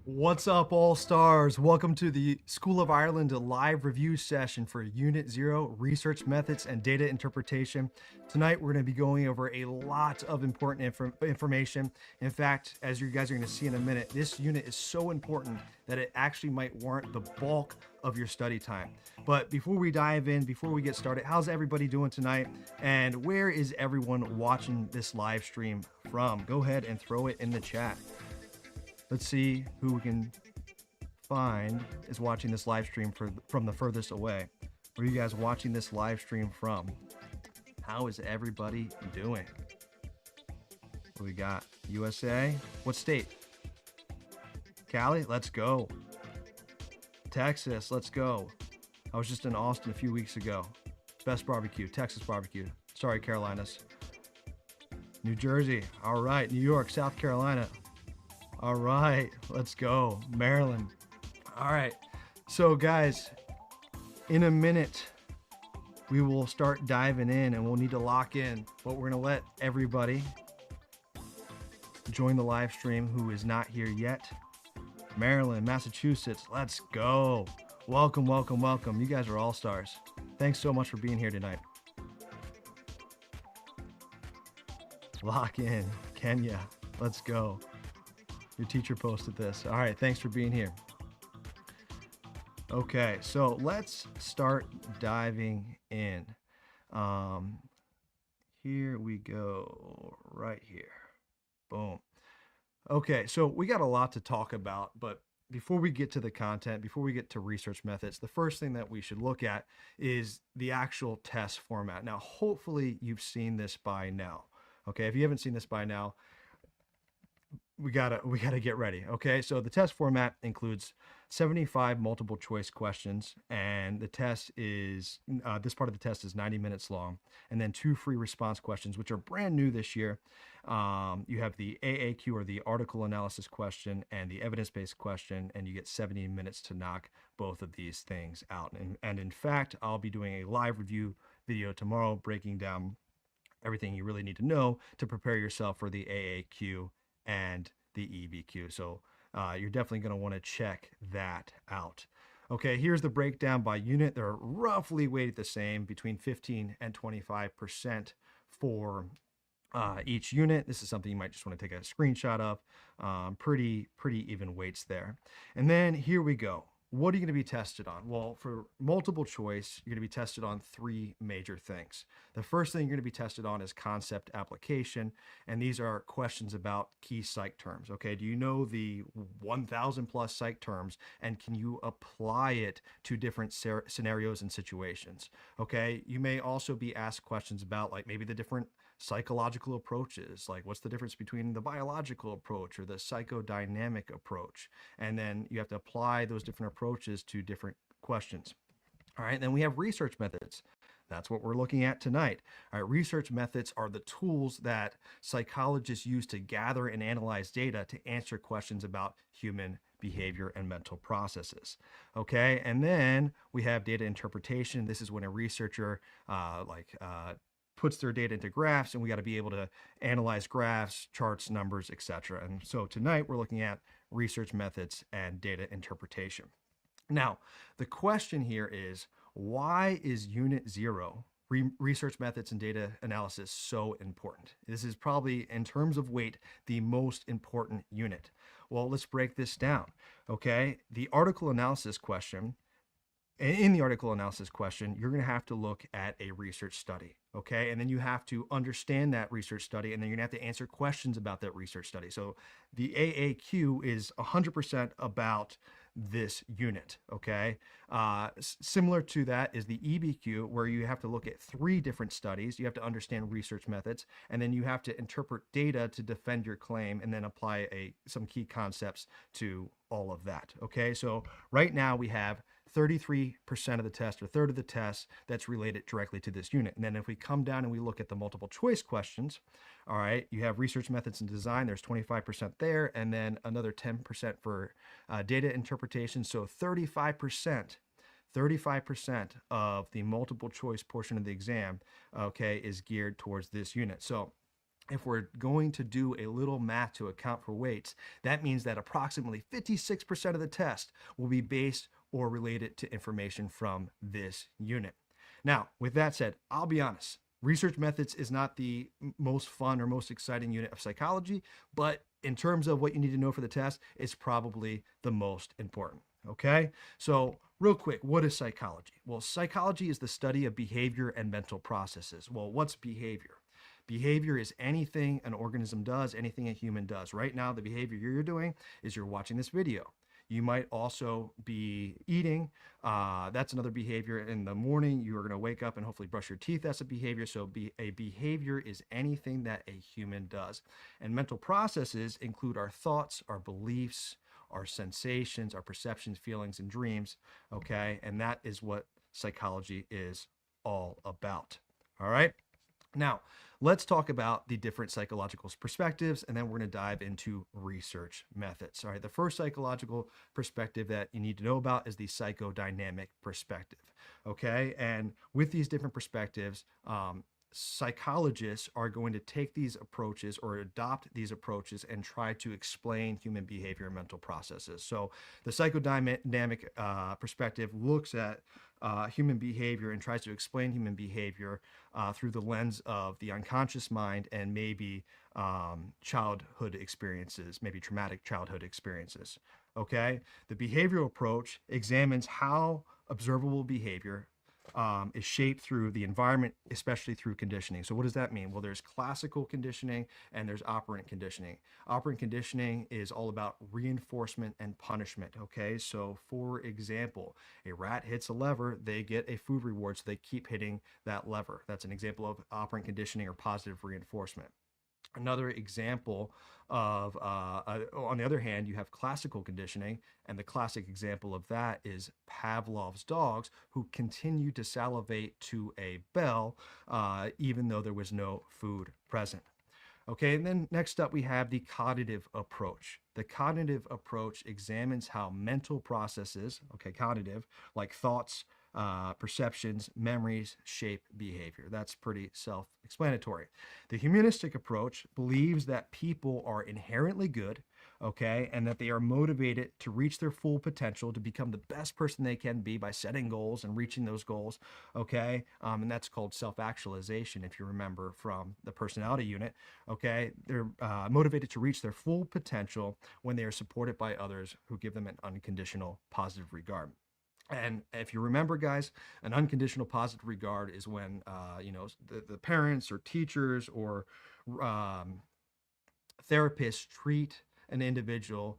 What's up, all stars? Welcome to the School of Ireland live review session for Unit 0, Research Methods and Data Interpretation. Tonight, we're going to be going over a lot of important information. In fact, as you guys are going to see in a minute, this unit is so important that it actually might warrant the bulk of your study time. But before we dive in, before we get started, how's everybody doing tonight? And where is everyone watching this live stream from? Go ahead and throw it in the chat. Let's see who we can find is watching this live stream from the furthest away. Where are you guys watching this live stream from? How is everybody doing? What do we got? USA? What state? Cali? Let's go. Texas? Let's go. I was just in Austin a few weeks ago. Best barbecue, Texas barbecue. Sorry, Carolinas. New Jersey. All right. New York, South Carolina. All right, let's go. Maryland. All right, so guys, in a minute, we will start diving in and we'll need to lock in, but we're gonna let everybody join the live stream who is not here yet. Maryland, Massachusetts, let's go. Welcome, welcome, welcome. You guys are all stars. Thanks so much for being here tonight. Lock in, Kenya, let's go. Your teacher posted this. All right, thanks for being here. Okay, so let's start diving in. Here we go, right here. Boom. Okay, so we got a lot to talk about, but before we get to the content, before we get to research methods, the first thing that we should look at is the actual test format. Now, hopefully you've seen this by now. Okay, if you haven't seen this by now, we gotta get ready. Okay, so the test format includes 75 multiple choice questions, and the test is this part of the test is 90 minutes long, and then 2 free response questions, which are brand new this year. You have the AAQ, or the article analysis question, and the evidence-based question, and you get 70 minutes to knock both of these things out. And in fact, I'll be doing a live review video tomorrow breaking down everything you really need to know to prepare yourself for the AAQ and the EBQ. So you're definitely going to want to check that out. Okay, here's the breakdown by unit. They're roughly weighted the same, between 15 and 25% for each unit. This is something you might just want to take a screenshot of. Pretty even weights there. And then here we go. What are you going to be tested on? Well, for multiple choice, you're going to be tested on 3 major things. The first thing you're going to be tested on is concept application, and these are questions about key psych terms. Okay, do you know the 1,000 plus psych terms, and can you apply it to different scenarios and situations? Okay, you may also be asked questions about, like, maybe the different psychological approaches, like what's the difference between the biological approach or the psychodynamic approach, and then you have to apply those different approaches to different questions. All right, then we have research methods. That's what we're looking at tonight. All right, research methods are the tools that psychologists use to gather and analyze data to answer questions about human behavior and mental processes. Okay, and then we have data interpretation. This is when a researcher puts their data into graphs, and we got to be able to analyze graphs, charts, numbers, etc. And so tonight we're looking at research methods and data interpretation. Now, the question here is, why is Unit 0, research methods and data analysis, so important? This is probably, in terms of weight, the most important unit. Well, let's break this down. Okay, the article analysis question. In the article analysis question, you're going to have to look at a research study, okay? And then you have to understand that research study, and then you're going to have to answer questions about that research study. So the AAQ is 100% about this unit, okay? Similar to that is the EBQ, where you have to look at 3 different studies. You have to understand research methods, and then you have to interpret data to defend your claim, and then apply some key concepts to all of that, okay? So right now we have 33% of the test, or 1/3 of the test, that's related directly to this unit. And then if we come down and we look at the multiple choice questions, all right, you have research methods and design, there's 25% there, and then another 10% for data interpretation. So 35% of the multiple choice portion of the exam, okay, is geared towards this unit. So if we're going to do a little math to account for weights, that means that approximately 56% of the test will be based or related to information from this unit. Now, with that said, I'll be honest, research methods is not the most fun or most exciting unit of psychology, but in terms of what you need to know for the test, it's probably the most important. Okay, so real quick, what is psychology? Well, psychology is the study of behavior and mental processes. Well, what's behavior? Behavior is anything an organism does, anything a human does. Right now, the behavior you're doing is you're watching this video. You might also be eating. That's another behavior. In the morning, you are going to wake up and hopefully brush your teeth. That's a behavior. So a behavior is anything that a human does. And mental processes include our thoughts, our beliefs, our sensations, our perceptions, feelings, and dreams. Okay. And that is what psychology is all about. All right. Now, let's talk about the different psychological perspectives, and then we're going to dive into research methods. All right, the first psychological perspective that you need to know about is the psychodynamic perspective. Okay, and with these different perspectives, psychologists are going to take these approaches or adopt these approaches and try to explain human behavior and mental processes. So the psychodynamic perspective looks at human behavior and tries to explain human behavior through the lens of the unconscious mind and maybe childhood experiences, maybe traumatic childhood experiences. Okay, the behavioral approach examines how observable behavior is shaped through the environment, especially through conditioning. So what does that mean? Well, there's classical conditioning and there's operant conditioning. Operant conditioning is all about reinforcement and punishment. Okay, so for example, a rat hits a lever, they get a food reward, so they keep hitting that lever. That's an example of operant conditioning or positive reinforcement. Another example of, on the other hand, you have classical conditioning, and the classic example of that is Pavlov's dogs who continue to salivate to a bell even though there was no food present. Okay, and then next up we have the cognitive approach. The cognitive approach examines how mental processes, okay, cognitive, like thoughts, perceptions, memories shape behavior. That's pretty self-explanatory. The humanistic approach believes that people are inherently good, okay, and that they are motivated to reach their full potential, to become the best person they can be by setting goals and reaching those goals, okay, and that's called self-actualization, if you remember from the personality unit, okay. They're motivated to reach their full potential when they are supported by others who give them an unconditional positive regard. And if you remember, guys, an unconditional positive regard is when, the parents or teachers or um, therapists treat an individual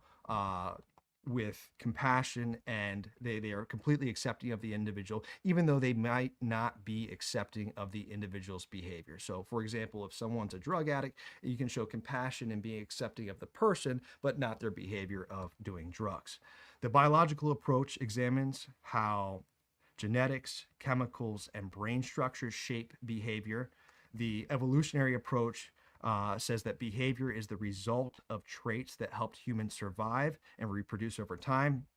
with compassion, and they are completely accepting of the individual, even though they might not be accepting of the individual's behavior. So, for example, if someone's a drug addict, you can show compassion and be accepting of the person, but not their behavior of doing drugs. The biological approach examines how genetics, chemicals, and brain structures shape behavior. The evolutionary approach says that behavior is the result of traits that helped humans survive and reproduce over time.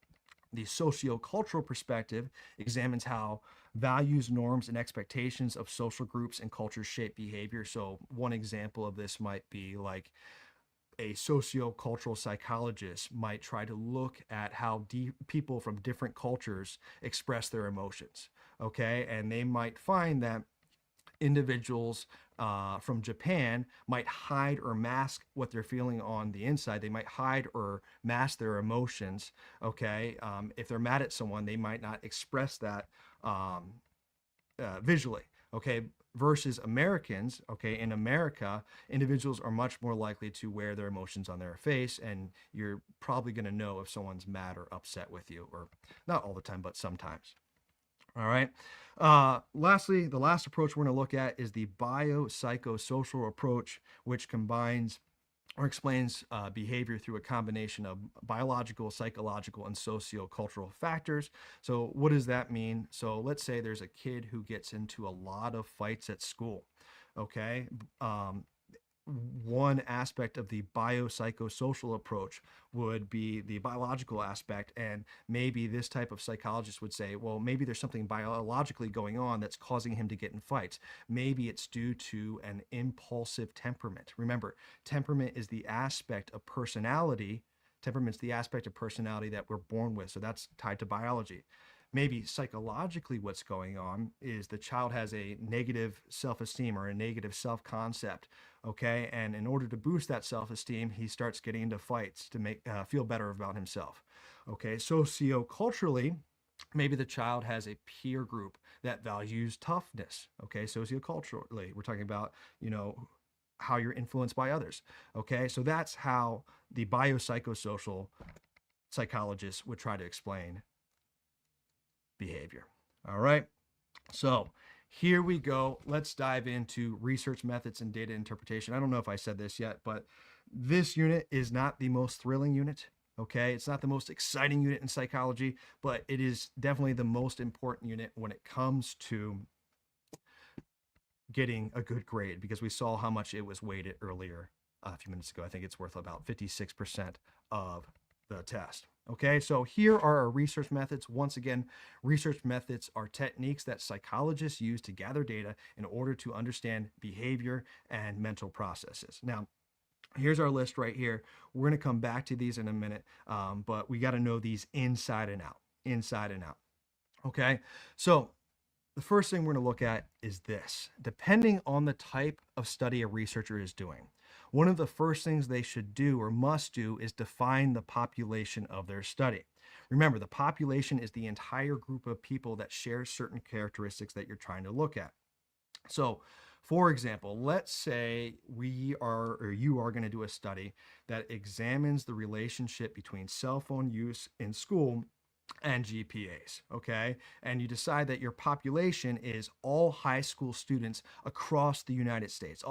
The sociocultural perspective examines how values, norms, and expectations of social groups and cultures shape behavior. So one example of this might be like a sociocultural psychologist might try to look at how people from different cultures express their emotions, okay? And they might find that individuals from Japan might hide or mask what they're feeling on the inside. They might hide or mask their emotions, okay? If they're mad at someone, they might not express that visually, okay? Versus Americans, okay, in America, individuals are much more likely to wear their emotions on their face, and you're probably going to know if someone's mad or upset with you, or not all the time, but sometimes. All right. Lastly, the last approach we're going to look at is the biopsychosocial approach, which combines or explains behavior through a combination of biological, psychological, and sociocultural factors. So what does that mean? So let's say there's a kid who gets into a lot of fights at school, okay? one aspect of the biopsychosocial approach would be the biological aspect. And maybe this type of psychologist would say, well, maybe there's something biologically going on that's causing him to get in fights. Maybe it's due to an impulsive temperament. Remember, temperament is the aspect of personality. Temperament's the aspect of personality that we're born with. So that's tied to biology. Maybe psychologically what's going on is the child has a negative self-esteem or a negative self-concept, okay? And in order to boost that self-esteem, he starts getting into fights to make feel better about himself, okay? Socioculturally, maybe the child has a peer group that values toughness, okay? Socioculturally, we're talking about, how you're influenced by others, okay? So that's how the biopsychosocial psychologists would try to explain behavior. All right. So here we go. Let's dive into research methods and data interpretation. I don't know if I said this yet, but this unit is not the most thrilling unit. Okay. It's not the most exciting unit in psychology, but it is definitely the most important unit when it comes to getting a good grade, because we saw how much it was weighted earlier a few minutes ago. I think it's worth about 56% of the test. Okay, so here are our research methods. Once again, research methods are techniques that psychologists use to gather data in order to understand behavior and mental processes. Now, here's our list right here. We're going to come back to these in a minute, but we got to know these inside and out. Okay, so the first thing we're going to look at is this. Depending on the type of study a researcher is doing, one of the first things they should do or must do is define the population of their study. Remember, the population is the entire group of people that share certain characteristics that you're trying to look at. So, for example, let's say you are going to do a study that examines the relationship between cell phone use in school and GPAs, okay? And you decide that your population is all high school students across the United States,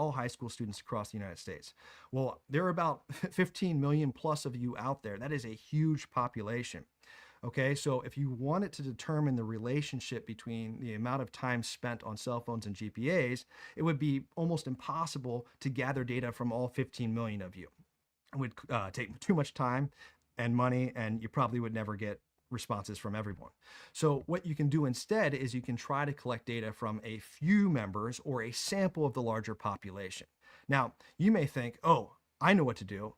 Well, there are about 15 million plus of you out there. That is a huge population. Okay, so if you wanted to determine the relationship between the amount of time spent on cell phones and GPAs, it would be almost impossible to gather data from all 15 million of you. It would take too much time and money, and you probably would never get responses from everyone. So what you can do instead is you can try to collect data from a few members or a sample of the larger population. Now, you may think, oh, I know what to do.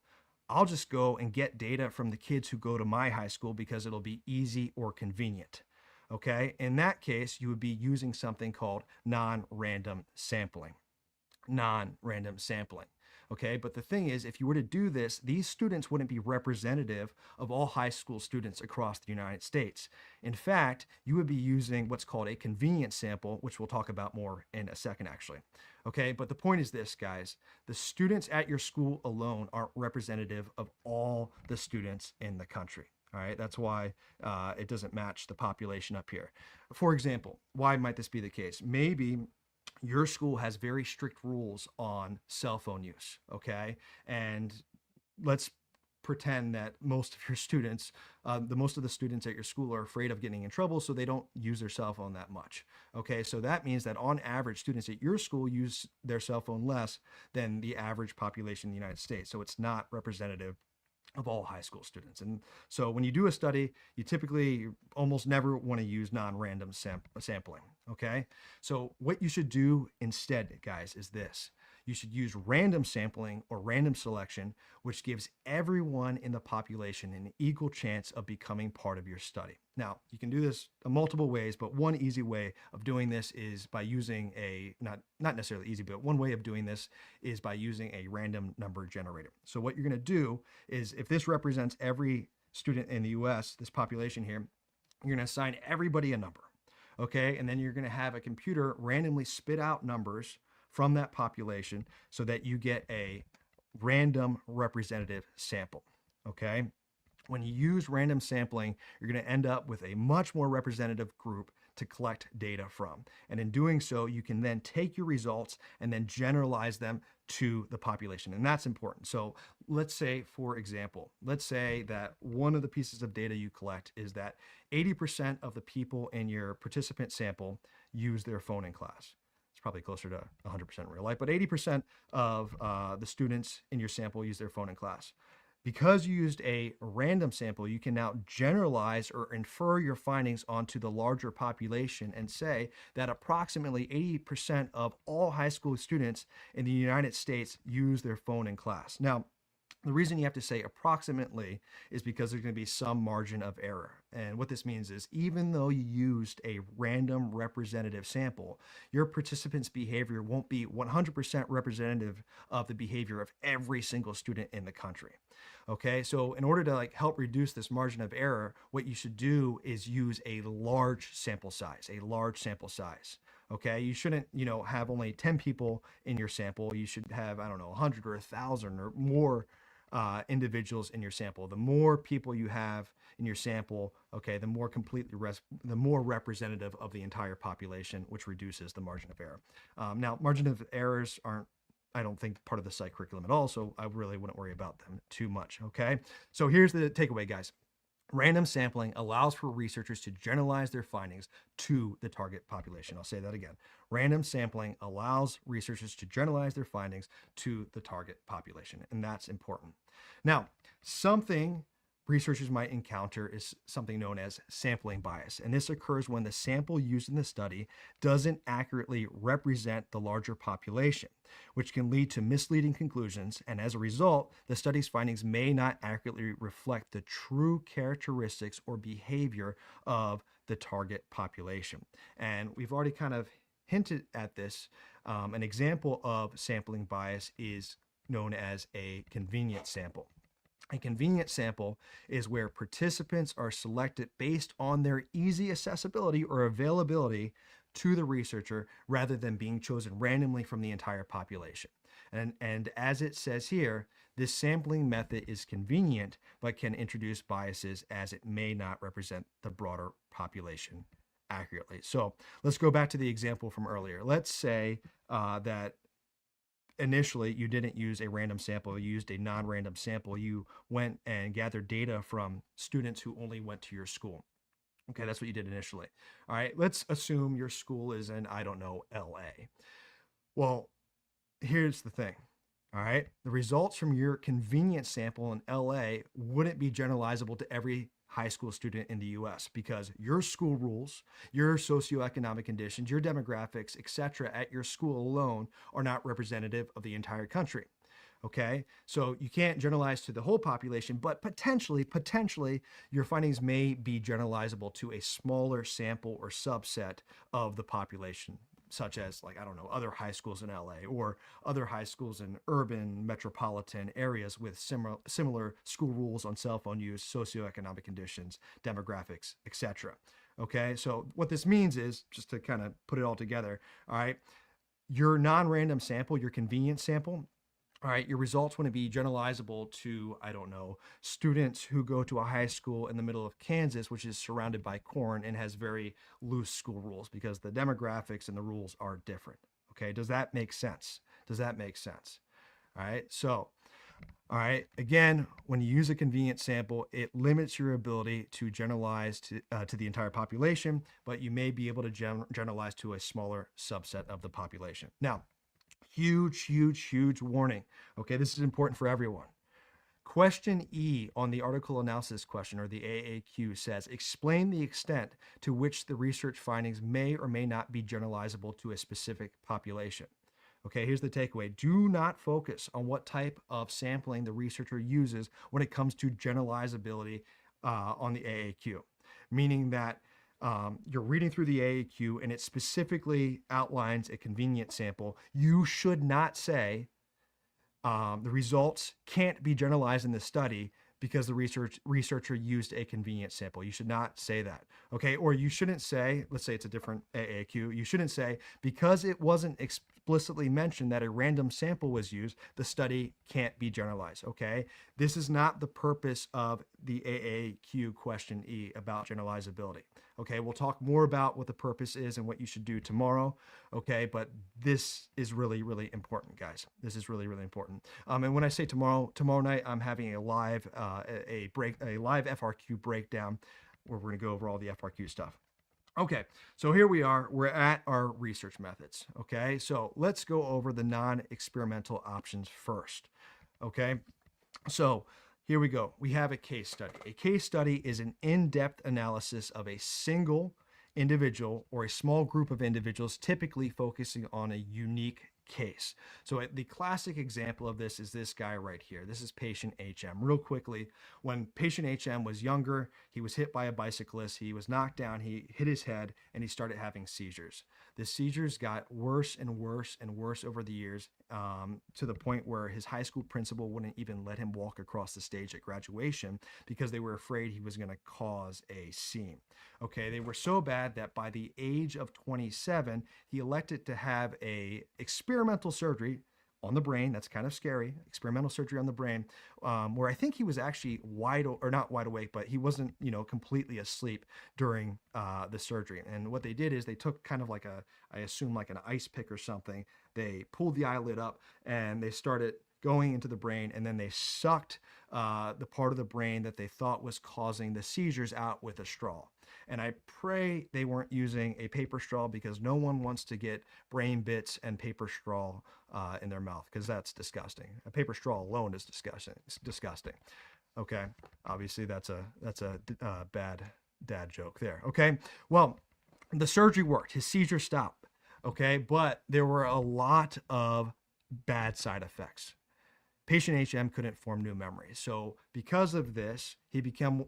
I'll just go and get data from the kids who go to my high school because it'll be easy or convenient. Okay, in that case, you would be using something called non-random sampling. Okay, but the thing is, if you were to do this, these students wouldn't be representative of all high school students across the United States. In fact, you would be using what's called a convenience sample, which we'll talk about more in a second, actually. Okay, but the point is this, guys. The students at your school alone aren't representative of all the students in the country. All right, that's why it doesn't match the population up here. For example, why might this be the case? Maybe your school has very strict rules on cell phone use, okay? And let's pretend that most of your students, most of the students at your school are afraid of getting in trouble, so they don't use their cell phone that much, okay? So that means that on average, students at your school use their cell phone less than the average population in the United States. So it's not representative of all high school students. And so when you do a study, you typically almost never want to use non-random sampling, okay? So what you should do instead, guys, is this. You should use random sampling or random selection, which gives everyone in the population an equal chance of becoming part of your study. Now, you can do this multiple ways, but one easy way of doing this is by using not necessarily easy, but one way of doing this is by using a random number generator. So what you're going to do is, if this represents every student in the US, this population here, you're going to assign everybody a number, okay? And then you're going to have a computer randomly spit out numbers from that population so that you get a random representative sample, okay? When you use random sampling, you're going to end up with a much more representative group to collect data from. And in doing so, you can then take your results and then generalize them to the population. And that's important. So let's say, for example, let's say that one of the pieces of data you collect is that 80% of the people in your participant sample use their phone in class. It's probably closer to 100% in real life, but 80% of the students in your sample use their phone in class. Because you used a random sample, you can now generalize or infer your findings onto the larger population and say that approximately 80% of all high school students in the United States use their phone in class. Now, the reason you have to say approximately is because there's going to be some margin of error. And what this means is even though you used a random representative sample, your participants' behavior won't be 100% representative of the behavior of every single student in the country. Okay, so in order to help reduce this margin of error, what you should do is use a large sample size, Okay, you shouldn't, have only 10 people in your sample. You should have, I don't know, 100 or 1,000 or more individuals in your sample. The more people you have in your sample, okay, the more the more representative of the entire population, which reduces the margin of error. Now, margin of errors aren't, I don't think, part of the psych curriculum at all, so I really wouldn't worry about them too much, okay? So here's the takeaway, guys. Random sampling allows for researchers to generalize their findings to the target population. I'll say that again. Random sampling allows researchers to generalize their findings to the target population, and that's important. Now, something researchers might encounter is something known as sampling bias, and this occurs when the sample used in the study doesn't accurately represent the larger population, which can lead to misleading conclusions, and as a result, the study's findings may not accurately reflect the true characteristics or behavior of the target population. And we've already kind of hinted at this. An example of sampling bias is known as a convenience sample. A convenient sample is where participants are selected based on their easy accessibility or availability to the researcher rather than being chosen randomly from the entire population. And as it says here, this sampling method is convenient but can introduce biases as it may not represent the broader population accurately. So let's go back to the example from earlier. Let's say that initially you didn't use a random sample, you used a non-random sample. You went and gathered data from students who only went to your school. Okay, that's what you did initially. All right, let's assume your school is in, I don't know, LA. Well, here's the thing. All right, the results from your convenience sample in LA wouldn't be generalizable to every high school student in the US because your school rules, your socioeconomic conditions, your demographics, etc. at your school alone are not representative of the entire country. Okay, so you can't generalize to the whole population, but potentially your findings may be generalizable to a smaller sample or subset of the population, such as, I don't know, other high schools in LA or other high schools in urban metropolitan areas with similar school rules on cell phone use, socioeconomic conditions, demographics, etc. Okay, so what this means is, just to kind of put it all together, all right, your non-random sample, your convenience sample, all right, your results want to be generalizable to, I don't know, students who go to a high school in the middle of Kansas, which is surrounded by corn and has very loose school rules because the demographics and the rules are different. Okay, does that make sense? Does that make sense? All right, so, all right, again, when you use a convenient sample, it limits your ability to generalize to the entire population, but you may be able to generalize to a smaller subset of the population. Now, huge warning. Okay, this is important for everyone. Question E on the article analysis question, or the AAQ, says, explain the extent to which the research findings may or may not be generalizable to a specific population. Okay, here's the takeaway. Do not focus on what type of sampling the researcher uses when it comes to generalizability on the AAQ, meaning that you're reading through the AAQ and it specifically outlines a convenient sample. You should not say the results can't be generalized in the study because the researcher used a convenient sample. You should not say that, okay? Or you shouldn't say, let's say it's a different AAQ, you shouldn't say, because it wasn't explicitly mentioned that a random sample was used, the study can't be generalized, okay? This is not the purpose of the AAQ question E about generalizability, okay? We'll talk more about what the purpose is and what you should do tomorrow, okay? But this is really important, guys. This is really important. And when I say tomorrow night, I'm having a live live FRQ breakdown where we're going to go over all the FRQ stuff. Okay, so here we are. We're at our research methods. Okay, so let's go over the non-experimental options first. Okay, so here we go. We have a case study. A case study is an in-depth analysis of a single individual or a small group of individuals, typically focusing on a unique case. So the classic example of this is this guy right here. This is patient HM. Real quickly, when patient HM was younger, he was hit by a bicyclist. He was knocked down. He hit his head and he started having seizures. The seizures got worse and worse and worse over the years, to the point where his high school principal wouldn't even let him walk across the stage at graduation because they were afraid he was going to cause a scene. Okay, they were so bad that by the age of 27, he elected to have a experimental surgery on the brain. That's kind of scary. Experimental surgery on the brain, where I think he was actually not wide awake, but he wasn't, completely asleep during the surgery. And what they did is they took kind of like I assume like an ice pick or something. They pulled the eyelid up and they started going into the brain, and then they sucked the part of the brain that they thought was causing the seizures out with a straw. And I pray they weren't using a paper straw, because no one wants to get brain bits and paper straw in their mouth, because that's disgusting. A paper straw alone is disgusting. It's disgusting. Okay, obviously that's a bad dad joke there. Okay, well, the surgery worked. His seizure stopped. Okay, but there were a lot of bad side effects. Patient HM couldn't form new memories. So because of this, he became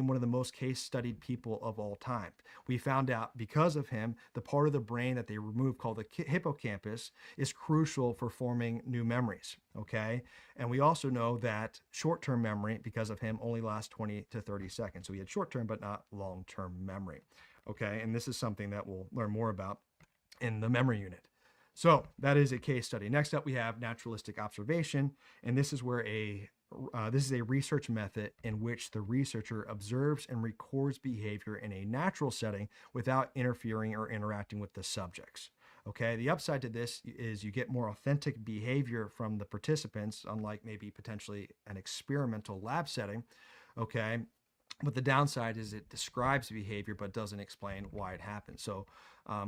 one of the most case studied people of all time. We found out because of him, the part of the brain that they removed called the hippocampus is crucial for forming new memories. Okay. And we also know that short-term memory, because of him, only lasts 20 to 30 seconds. So he had short-term, but not long-term memory. Okay. And this is something that we'll learn more about in the memory unit. So that is a case study. Next up, we have naturalistic observation, and this is where this is a research method in which the researcher observes and records behavior in a natural setting without interfering or interacting with the subjects. Okay, the upside to this is you get more authentic behavior from the participants, unlike maybe potentially an experimental lab setting. Okay, but the downside is it describes behavior but doesn't explain why it happens. So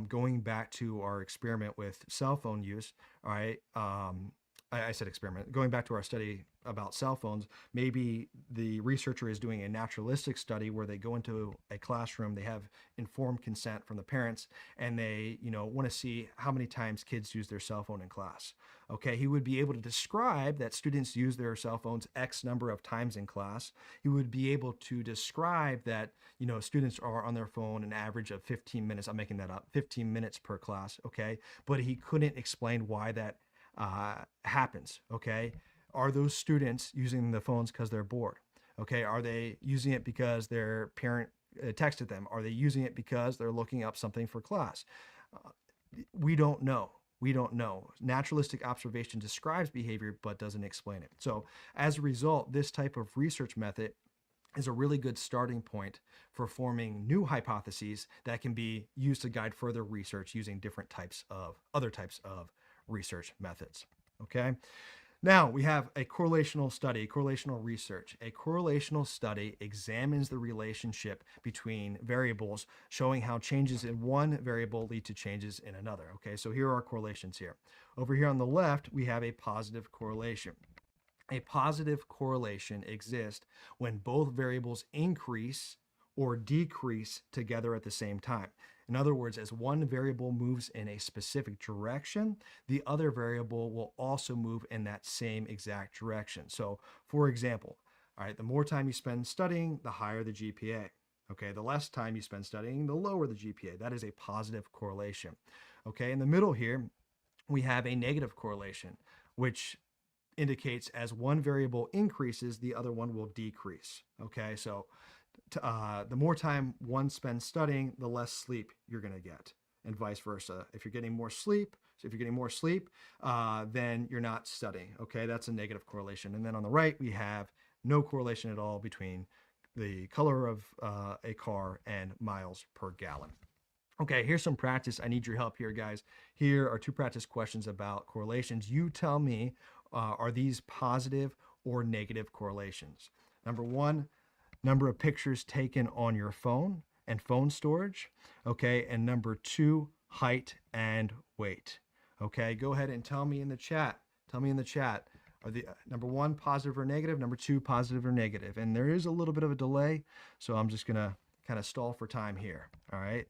going back to our experiment with cell phone use, all right, I said experiment. Going back to our study about cell phones, maybe the researcher is doing a naturalistic study where they go into a classroom, they have informed consent from the parents, and they, want to see how many times kids use their cell phone in class. Okay, he would be able to describe that students use their cell phones X number of times in class. He would be able to describe that, students are on their phone an average of 15 minutes. I'm making that up, 15 minutes per class. Okay, but he couldn't explain why that happens. Okay, are those students using the phones because they're bored? Okay, are they using it because their parent texted them? Are they using it because they're looking up something for class? We don't know. We don't know. Naturalistic observation describes behavior but doesn't explain it. So as a result, this type of research method is a really good starting point for forming new hypotheses that can be used to guide further research using other types of research methods. Okay. Now we have a correlational study, correlational research. A correlational study examines the relationship between variables, showing how changes in one variable lead to changes in another. Okay, so here are correlations here. Over here on the left, we have a positive correlation. A positive correlation exists when both variables increase or decrease together at the same time. In other words, as one variable moves in a specific direction, the other variable will also move in that same exact direction. So, for example, all right, the more time you spend studying, the higher the GPA. Okay, the less time you spend studying, the lower the GPA. That is a positive correlation. Okay, in the middle here, we have a negative correlation, which indicates as one variable increases, the other one will decrease. Okay, so the more time one spends studying, the less sleep you're going to get, and vice versa. If you're getting more sleep, then you're not studying. Okay, that's a negative correlation. And then on the right, we have no correlation at all between the color of a car and miles per gallon. Okay, here's some practice. I need your help here, guys. Here are two practice questions about correlations. You tell me, are these positive or negative correlations? Number one, number of pictures taken on your phone. and phone storage. Okay, and number 2, height and weight. Okay, go ahead and tell me in the chat. Tell me in the chat. Are the number 1 positive or negative? Number 2 positive or negative? And there is a little bit of a delay, so I'm just gonna kind of stall for time here. All right,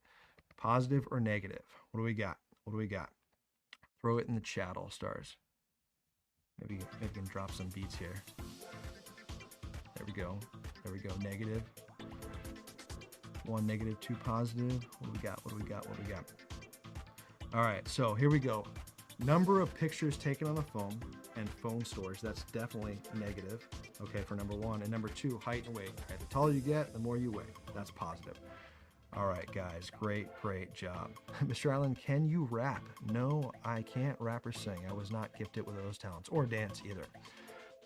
positive or negative? What do we got? What do we got? Throw it in the chat, all stars. Maybe we can drop some beats here. There we go. There we go. Negative. 1 negative, 2 positive. What do we got? What do we got? What do we got? All right, so here we go. Number of pictures taken on the phone and phone storage. That's definitely negative, okay, for number 1. And number 2, height and weight. Right, the taller you get, the more you weigh. That's positive. All right, guys, great job. Mr. Allen, can you rap? No, I can't rap or sing. I was not gifted with those talents, or dance either.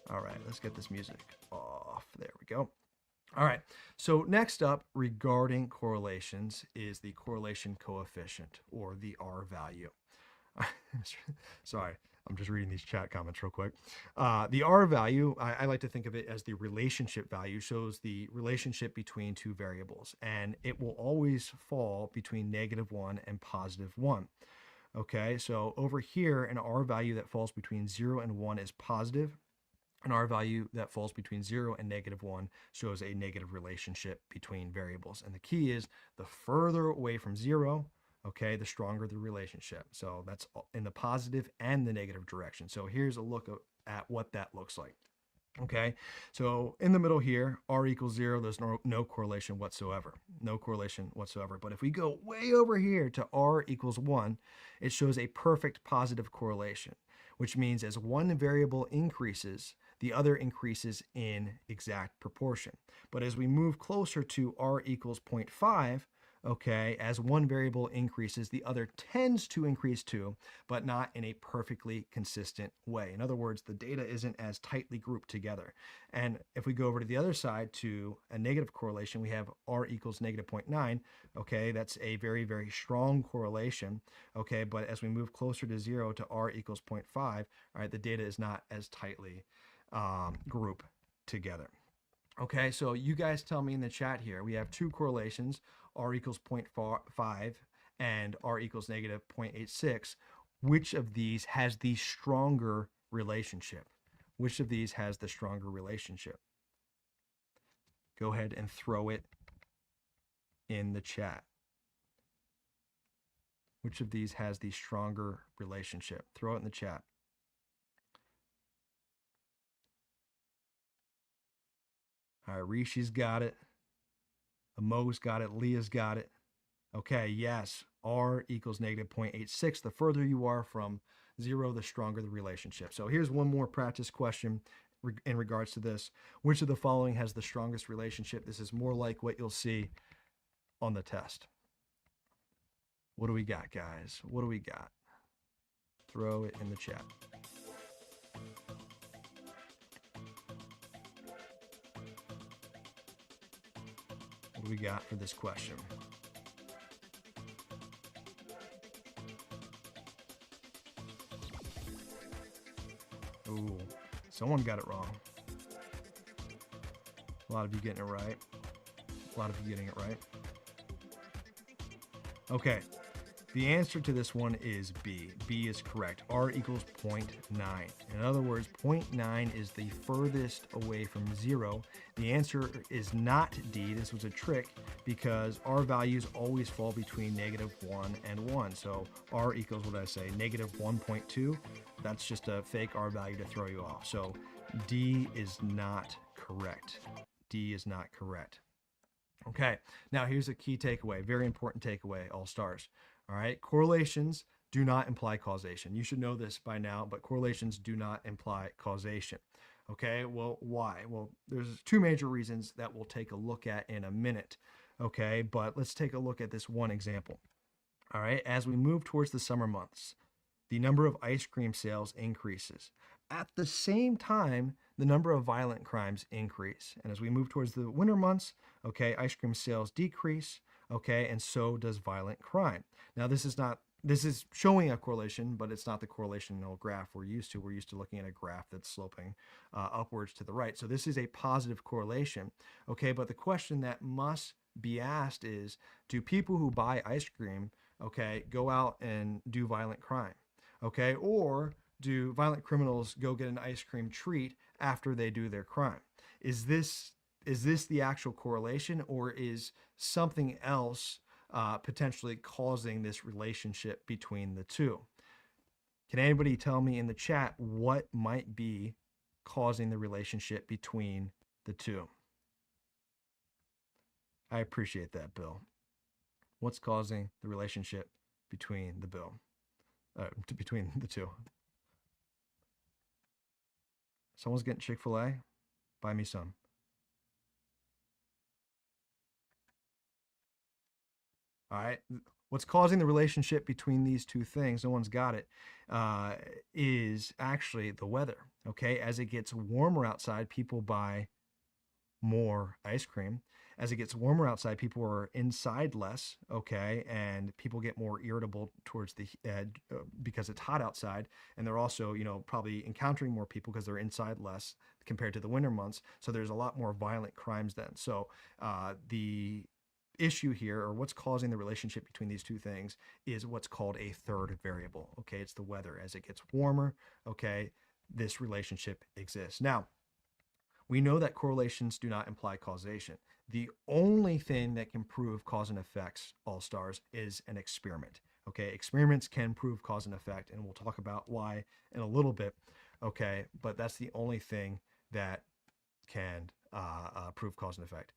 All right, let's get this music off. There we go. All right, so next up regarding correlations is the correlation coefficient, or the R value. Sorry, I'm just reading these chat comments real quick. The R value, I like to think of it as the relationship value, shows the relationship between 2 variables, and it will always fall between -1 and +1. Okay, so over here, an R value that falls between 0 and 1 is positive. An R value that falls between 0 and -1 shows a negative relationship between variables. And the key is the further away from 0, okay, the stronger the relationship. So that's in the positive and the negative direction. So here's a look at what that looks like. Okay, so in the middle here, R equals 0, there's no correlation whatsoever. No correlation whatsoever. But if we go way over here to R equals 1, it shows a perfect positive correlation, which means as one variable increases, the other increases in exact proportion. But as we move closer to R equals 0.5, okay, as one variable increases, the other tends to increase too, but not in a perfectly consistent way. In other words, the data isn't as tightly grouped together. And if we go over to the other side to a negative correlation, we have R equals -0.9. Okay, that's a very strong correlation. Okay, but as we move closer to 0 to R equals 0.5, all right, the data is not as tightly grouped together. Okay, so you guys tell me in the chat here. We have 2 correlations, R equals 0.5 and R equals -0.86. Which of these has the stronger relationship? Which of these has the stronger relationship? Go ahead and throw it in the chat. Which of these has the stronger relationship? Throw it in the chat. All right, Rishi's got it. Amo's got it. Leah's got it. Okay, yes, R equals -0.86. The further you are from 0, the stronger the relationship. So here's one more practice question in regards to this. Which of the following has the strongest relationship? This is more like what you'll see on the test. What do we got, guys? What do we got? Throw it in the chat. What do we got for this question? Ooh, someone got it wrong. A lot of you getting it right. A lot of you getting it right. Okay, the answer to this one is B. B is correct. R equals 0.9. In other words, 0.9 is the furthest away from 0. The answer is not D. This was a trick because R values always fall between -1 and 1. So R equals, what did I say, -1.2. That's just a fake R value to throw you off. So D is not correct. D is not correct. Okay, now here's a key takeaway, very important takeaway, all stars. All right, correlations do not imply causation. You should know this by now, but correlations do not imply causation. Okay, well, why? Well, there's 2 major reasons that we'll take a look at in a minute. Okay, but let's take a look at this one example. All right, as we move towards the summer months, the number of ice cream sales increases. At the same time, the number of violent crimes increase. And as we move towards the winter months, okay, ice cream sales decrease, okay, and so does violent crime. Now, this is showing a correlation, but it's not the correlational graph we're used to. We're used to looking at a graph that's sloping upwards to the right. So this is a positive correlation, okay, but the question that must be asked is, do people who buy ice cream, okay, go out and do violent crime? Okay, or do violent criminals go get an ice cream treat after they do their crime? Is this the actual correlation, or is something else potentially causing this relationship between the two? Can anybody tell me in the chat what might be causing the relationship between the two? I appreciate that, Bill. What's causing the relationship between the between the two? Someone's getting Chick-fil-A? Buy me some. All right. What's causing the relationship between these two things, no one's got it, is actually the weather. Okay. As it gets warmer outside, people buy more ice cream. As it gets warmer outside, people are inside less, okay, and people get more irritable towards the because it's hot outside, and they're also, probably encountering more people because they're inside less compared to the winter months. So there's a lot more violent crimes then. So the issue here, or what's causing the relationship between these two things, is what's called a third variable. Okay, it's the weather. As it gets warmer, okay, this relationship exists. Now, we know that correlations do not imply causation. The only thing that can prove cause and effects, all stars, is an experiment. Okay, experiments can prove cause and effect, and we'll talk about why in a little bit. Okay, but that's the only thing that can prove cause and effect.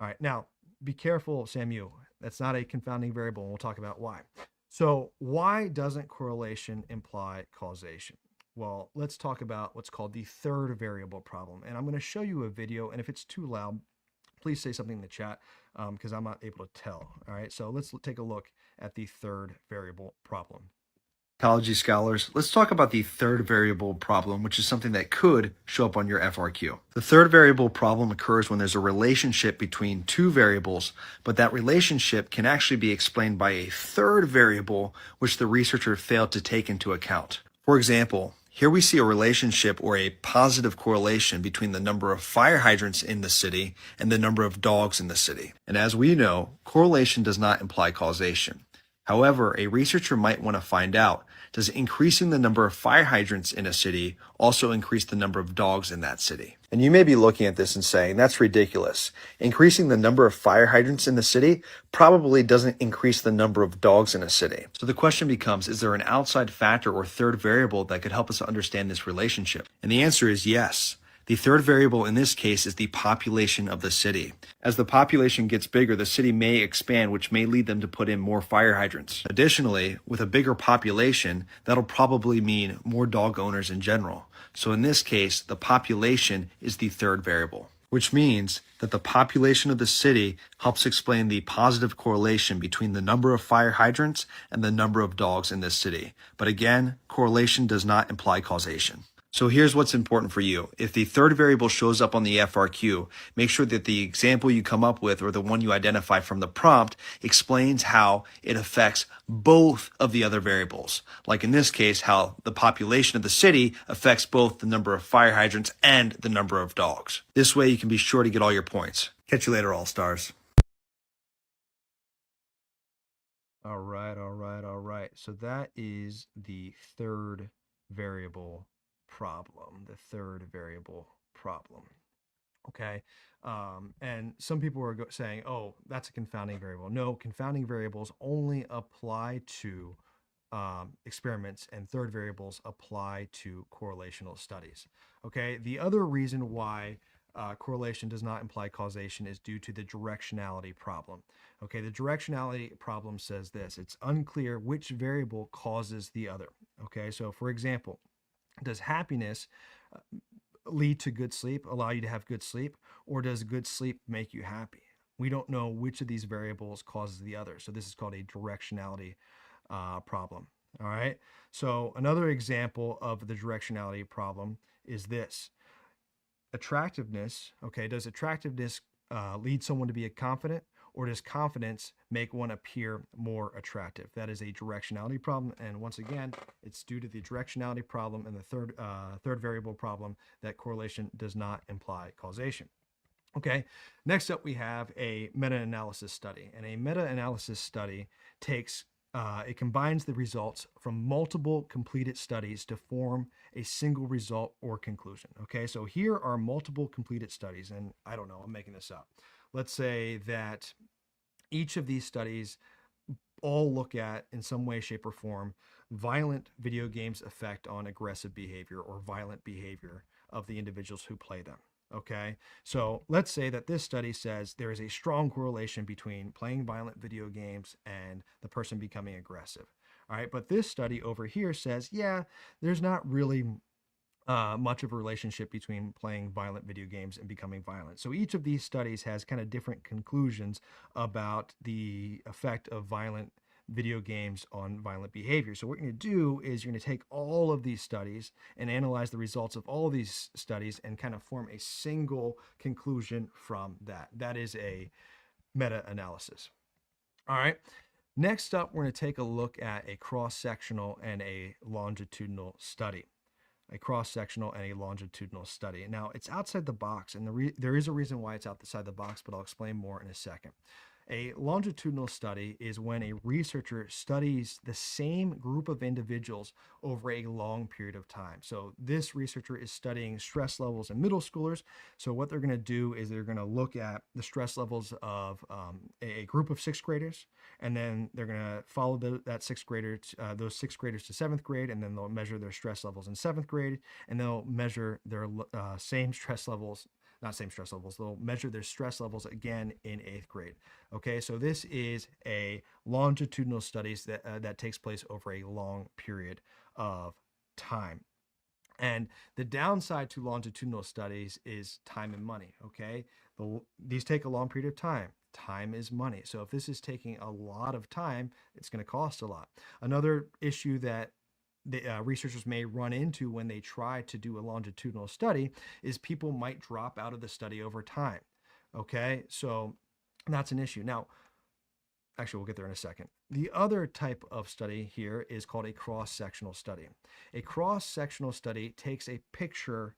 All right, now be careful, Samu. That's not a confounding variable, and we'll talk about why. So, why doesn't correlation imply causation? Well, let's talk about what's called the third variable problem. And I'm going to show you a video, and if it's too loud, please say something in the chat because I'm not able to tell. All right, so let's take a look at the third variable problem. Psychology scholars, let's talk about the third variable problem, which is something that could show up on your FRQ. The third variable problem occurs when there's a relationship between two variables, but that relationship can actually be explained by a third variable, which the researcher failed to take into account. For example, here we see a relationship or a positive correlation between the number of fire hydrants in the city and the number of dogs in the city. And as we know, correlation does not imply causation. However, a researcher might want to find out, does increasing the number of fire hydrants in a city also increase the number of dogs in that city? And you may be looking at this and saying, that's ridiculous. Increasing the number of fire hydrants in the city probably doesn't increase the number of dogs in a city. So the question becomes, is there an outside factor or third variable that could help us understand this relationship? And the answer is yes. The third variable in this case is the population of the city. As the population gets bigger, the city may expand, which may lead them to put in more fire hydrants. Additionally, with a bigger population, that'll probably mean more dog owners in general. So in this case, the population is the third variable, which means that the population of the city helps explain the positive correlation between the number of fire hydrants and the number of dogs in this city. But again, correlation does not imply causation. So here's what's important for you. If the third variable shows up on the FRQ, make sure that the example you come up with or the one you identify from the prompt explains how it affects both of the other variables. Like in this case, how the population of the city affects both the number of fire hydrants and the number of dogs. This way you can be sure to get all your points. Catch you later, all stars. All right. So that is the third variable problem, the third variable problem. Okay. And some people are saying, oh, that's a confounding variable. No, confounding variables only apply to experiments, and third variables apply to correlational studies. Okay. The other reason why correlation does not imply causation is due to the directionality problem. Okay, the directionality problem says this: it's unclear which variable causes the other. Okay, so for example, does happiness lead to good sleep, allow you to have good sleep, or does good sleep make you happy? We don't know which of these variables causes the other. So this is called a directionality problem. All right. So another example of the directionality problem is this: attractiveness. Okay, does attractiveness lead someone to be confident, or does confidence make one appear more attractive? That is a directionality problem, and once again, it's due to the directionality problem and the third variable problem that correlation does not imply causation. Okay, next up we have a meta-analysis study, and a meta-analysis study takes it combines the results from multiple completed studies to form a single result or conclusion. Okay, so here are multiple completed studies, and I don't know, I'm making this up. Let's say that each of these studies all look at, in some way, shape, or form, violent video games' effect on aggressive behavior or violent behavior of the individuals who play them. Okay, so let's say that this study says there is a strong correlation between playing violent video games and the person becoming aggressive. All right, but this study over here says, yeah, there's not really much of a relationship between playing violent video games and becoming violent. So each of these studies has kind of different conclusions about the effect of violent video games on violent behavior. So what you're going to do is you're going to take all of these studies and analyze the results of all of these studies and kind of form a single conclusion from that. That is a meta-analysis. All right. Next up, we're going to take a look at a cross-sectional and a longitudinal study. A cross-sectional and a longitudinal study. Now, it's outside the box, and there is a reason why it's outside the box, but I'll explain more in a second. A longitudinal study is when a researcher studies the same group of individuals over a long period of time. So this researcher is studying stress levels in middle schoolers. So what they're going to do is they're going to look at the stress levels of a group of sixth graders, and then they're going to follow those sixth graders to seventh grade, and then they'll measure their stress levels in seventh grade, and they'll measure their they'll measure their stress levels again in eighth grade. Okay, so this is a longitudinal studies that takes place over a long period of time. And the downside to longitudinal studies is time and money. Okay, these take a long period of time. Time is money. So if this is taking a lot of time, it's going to cost a lot. Another issue that the researchers may run into when they try to do a longitudinal study is people might drop out of the study over time. Okay, so that's an issue. Now, actually, we'll get there in a second. The other type of study here is called a cross-sectional study. A cross-sectional study takes a picture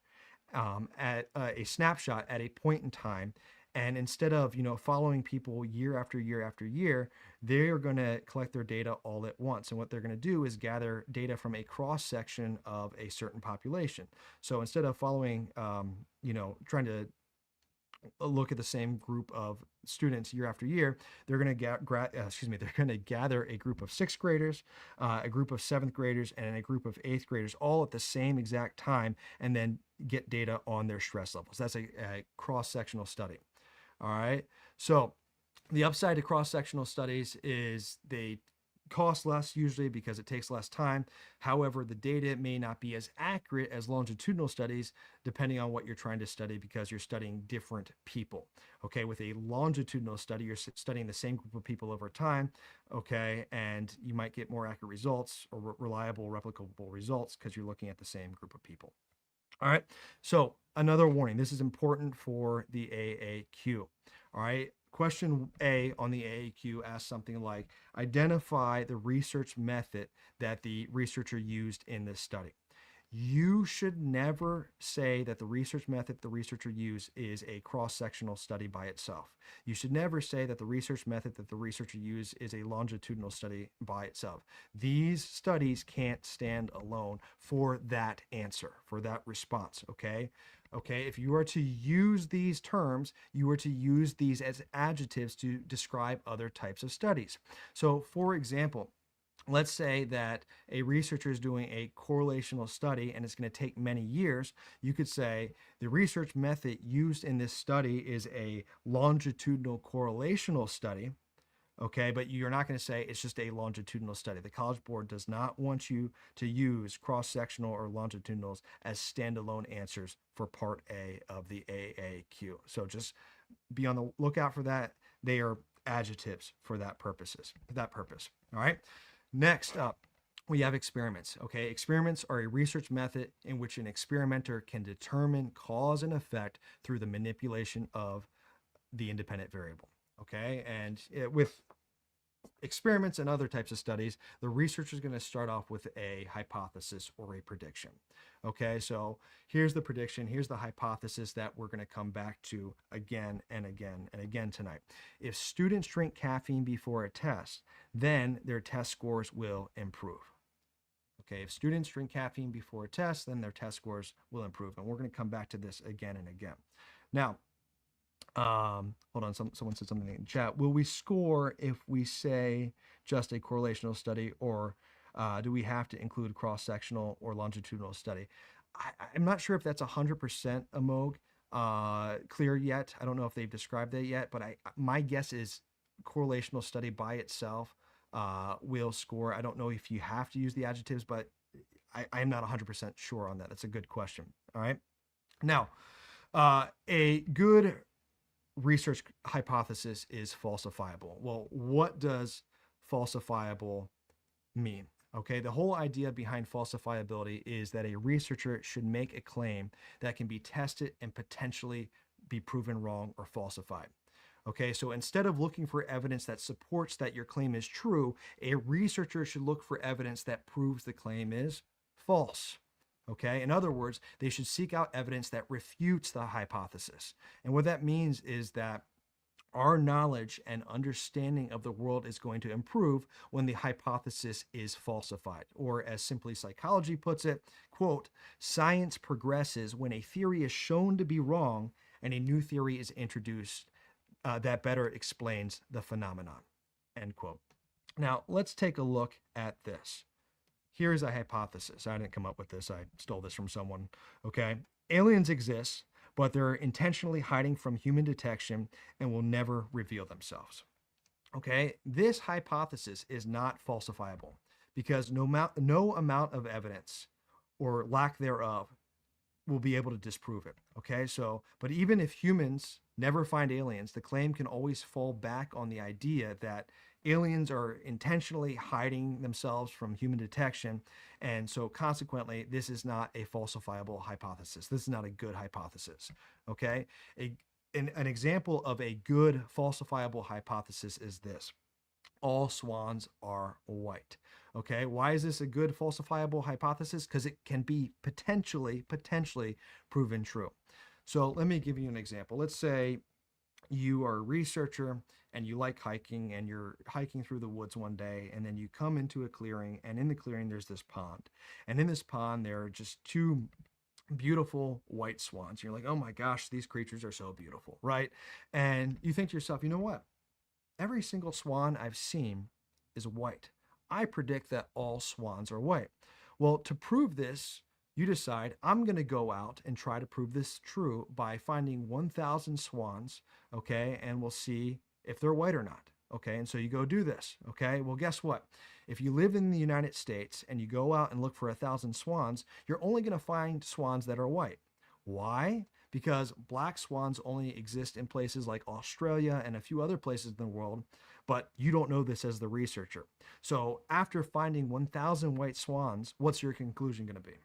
at a snapshot at a point in time, and instead of following people year after year after year, they are going to collect their data all at once. And what they're going to do is gather data from a cross section of a certain population. So instead of following, trying to look at the same group of students year after year, they're going to gather a group of sixth graders, a group of seventh graders, and a group of eighth graders all at the same exact time, and then get data on their stress levels. That's a cross-sectional study. All right. So the upside to cross-sectional studies is they cost less usually because it takes less time. However, the data may not be as accurate as longitudinal studies depending on what you're trying to study because you're studying different people. Okay, with a longitudinal study, you're studying the same group of people over time, okay, and you might get more accurate results or reliable, replicable results because you're looking at the same group of people. All right, so another warning. This is important for the AAQ. All right, question A on the AAQ asks something like, identify the research method that the researcher used in this study. You should never say that the research method the researcher used is a cross-sectional study by itself. You should never say that the research method that the researcher used is a longitudinal study by itself. These studies can't stand alone for that answer, for that response, okay? Okay, if you are to use these terms, you are to use these as adjectives to describe other types of studies. So, for example, let's say that a researcher is doing a correlational study and it's going to take many years. You could say the research method used in this study is a longitudinal correlational study. Okay, but you're not going to say it's just a longitudinal study. The College Board does not want you to use cross-sectional or longitudinals as standalone answers for Part A of the AAQ. So just be on the lookout for that. They are adjectives for that purpose. All right. Next up, we have experiments. Okay, experiments are a research method in which an experimenter can determine cause and effect through the manipulation of the independent variable. Okay, and with experiments and other types of studies, the researcher is going to start off with a hypothesis or a prediction. Okay, so here's the prediction, here's the hypothesis that we're going to come back to again and again and again tonight. If students drink caffeine before a test, then their test scores will improve. Okay, if students drink caffeine before a test, then their test scores will improve. And we're going to come back to this again and again. Now, hold on, someone said something in the chat. Will we score if we say just a correlational study, or do we have to include cross-sectional or longitudinal study? I'm not sure if that's 100% Amog clear yet. I don't know if they've described that yet, but my guess is correlational study by itself will score. I don't know if you have to use the adjectives, but I'm not 100% sure on that. That's a good question. All right. Now, a good research hypothesis is falsifiable. Well, what does falsifiable mean? Okay, the whole idea behind falsifiability is that a researcher should make a claim that can be tested and potentially be proven wrong or falsified. Okay, so instead of looking for evidence that supports that your claim is true, a researcher should look for evidence that proves the claim is false. Okay, in other words, they should seek out evidence that refutes the hypothesis. And what that means is that our knowledge and understanding of the world is going to improve when the hypothesis is falsified. Or as Simply Psychology puts it, quote, science progresses when a theory is shown to be wrong and a new theory is introduced that better explains the phenomenon, end quote. Now, let's take a look at this. Here's a hypothesis. I didn't come up with this. I stole this from someone. Okay. Aliens exist, but they're intentionally hiding from human detection and will never reveal themselves. Okay. This hypothesis is not falsifiable because no amount of evidence or lack thereof will be able to disprove it. Okay. So, but even if humans never find aliens, the claim can always fall back on the idea that aliens are intentionally hiding themselves from human detection. And so consequently, this is not a falsifiable hypothesis. This is not a good hypothesis. Okay. An example of a good falsifiable hypothesis is this. All swans are white. Okay. Why is this a good falsifiable hypothesis? Because it can be potentially proven true. So let me give you an example. Let's say you are a researcher and you like hiking and you're hiking through the woods one day, and then you come into a clearing, and in the clearing there's this pond. And in this pond there are just two beautiful white swans. You're like, oh my gosh, these creatures are so beautiful, right? And you think to yourself, you know what? Every single swan I've seen is white. I predict that all swans are white. Well, to prove this, you decide, I'm going to go out and try to prove this true by finding 1,000 swans, okay, and we'll see if they're white or not, okay? And so you go do this, okay? Well, guess what? If you live in the United States and you go out and look for 1,000 swans, you're only going to find swans that are white. Why? Because black swans only exist in places like Australia and a few other places in the world, but you don't know this as the researcher. So after finding 1,000 white swans, what's your conclusion going to be?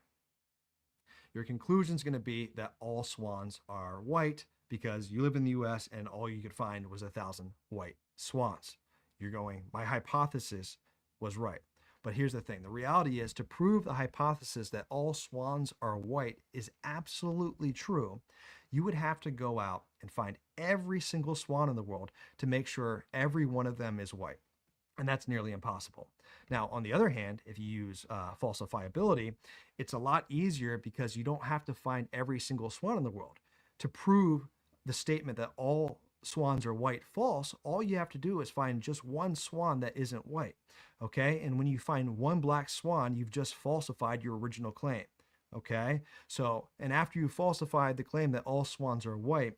Your conclusion is going to be that all swans are white because you live in the US and all you could find was 1,000 white swans. You're going, my hypothesis was right. But here's the thing. The reality is, to prove the hypothesis that all swans are white is absolutely true, you would have to go out and find every single swan in the world to make sure every one of them is white. And that's nearly impossible. Now, on the other hand, if you use falsifiability, it's a lot easier because you don't have to find every single swan in the world. To prove the statement that all swans are white false, all you have to do is find just one swan that isn't white, okay? And when you find one black swan, you've just falsified your original claim, okay? So, and after you falsified the claim that all swans are white,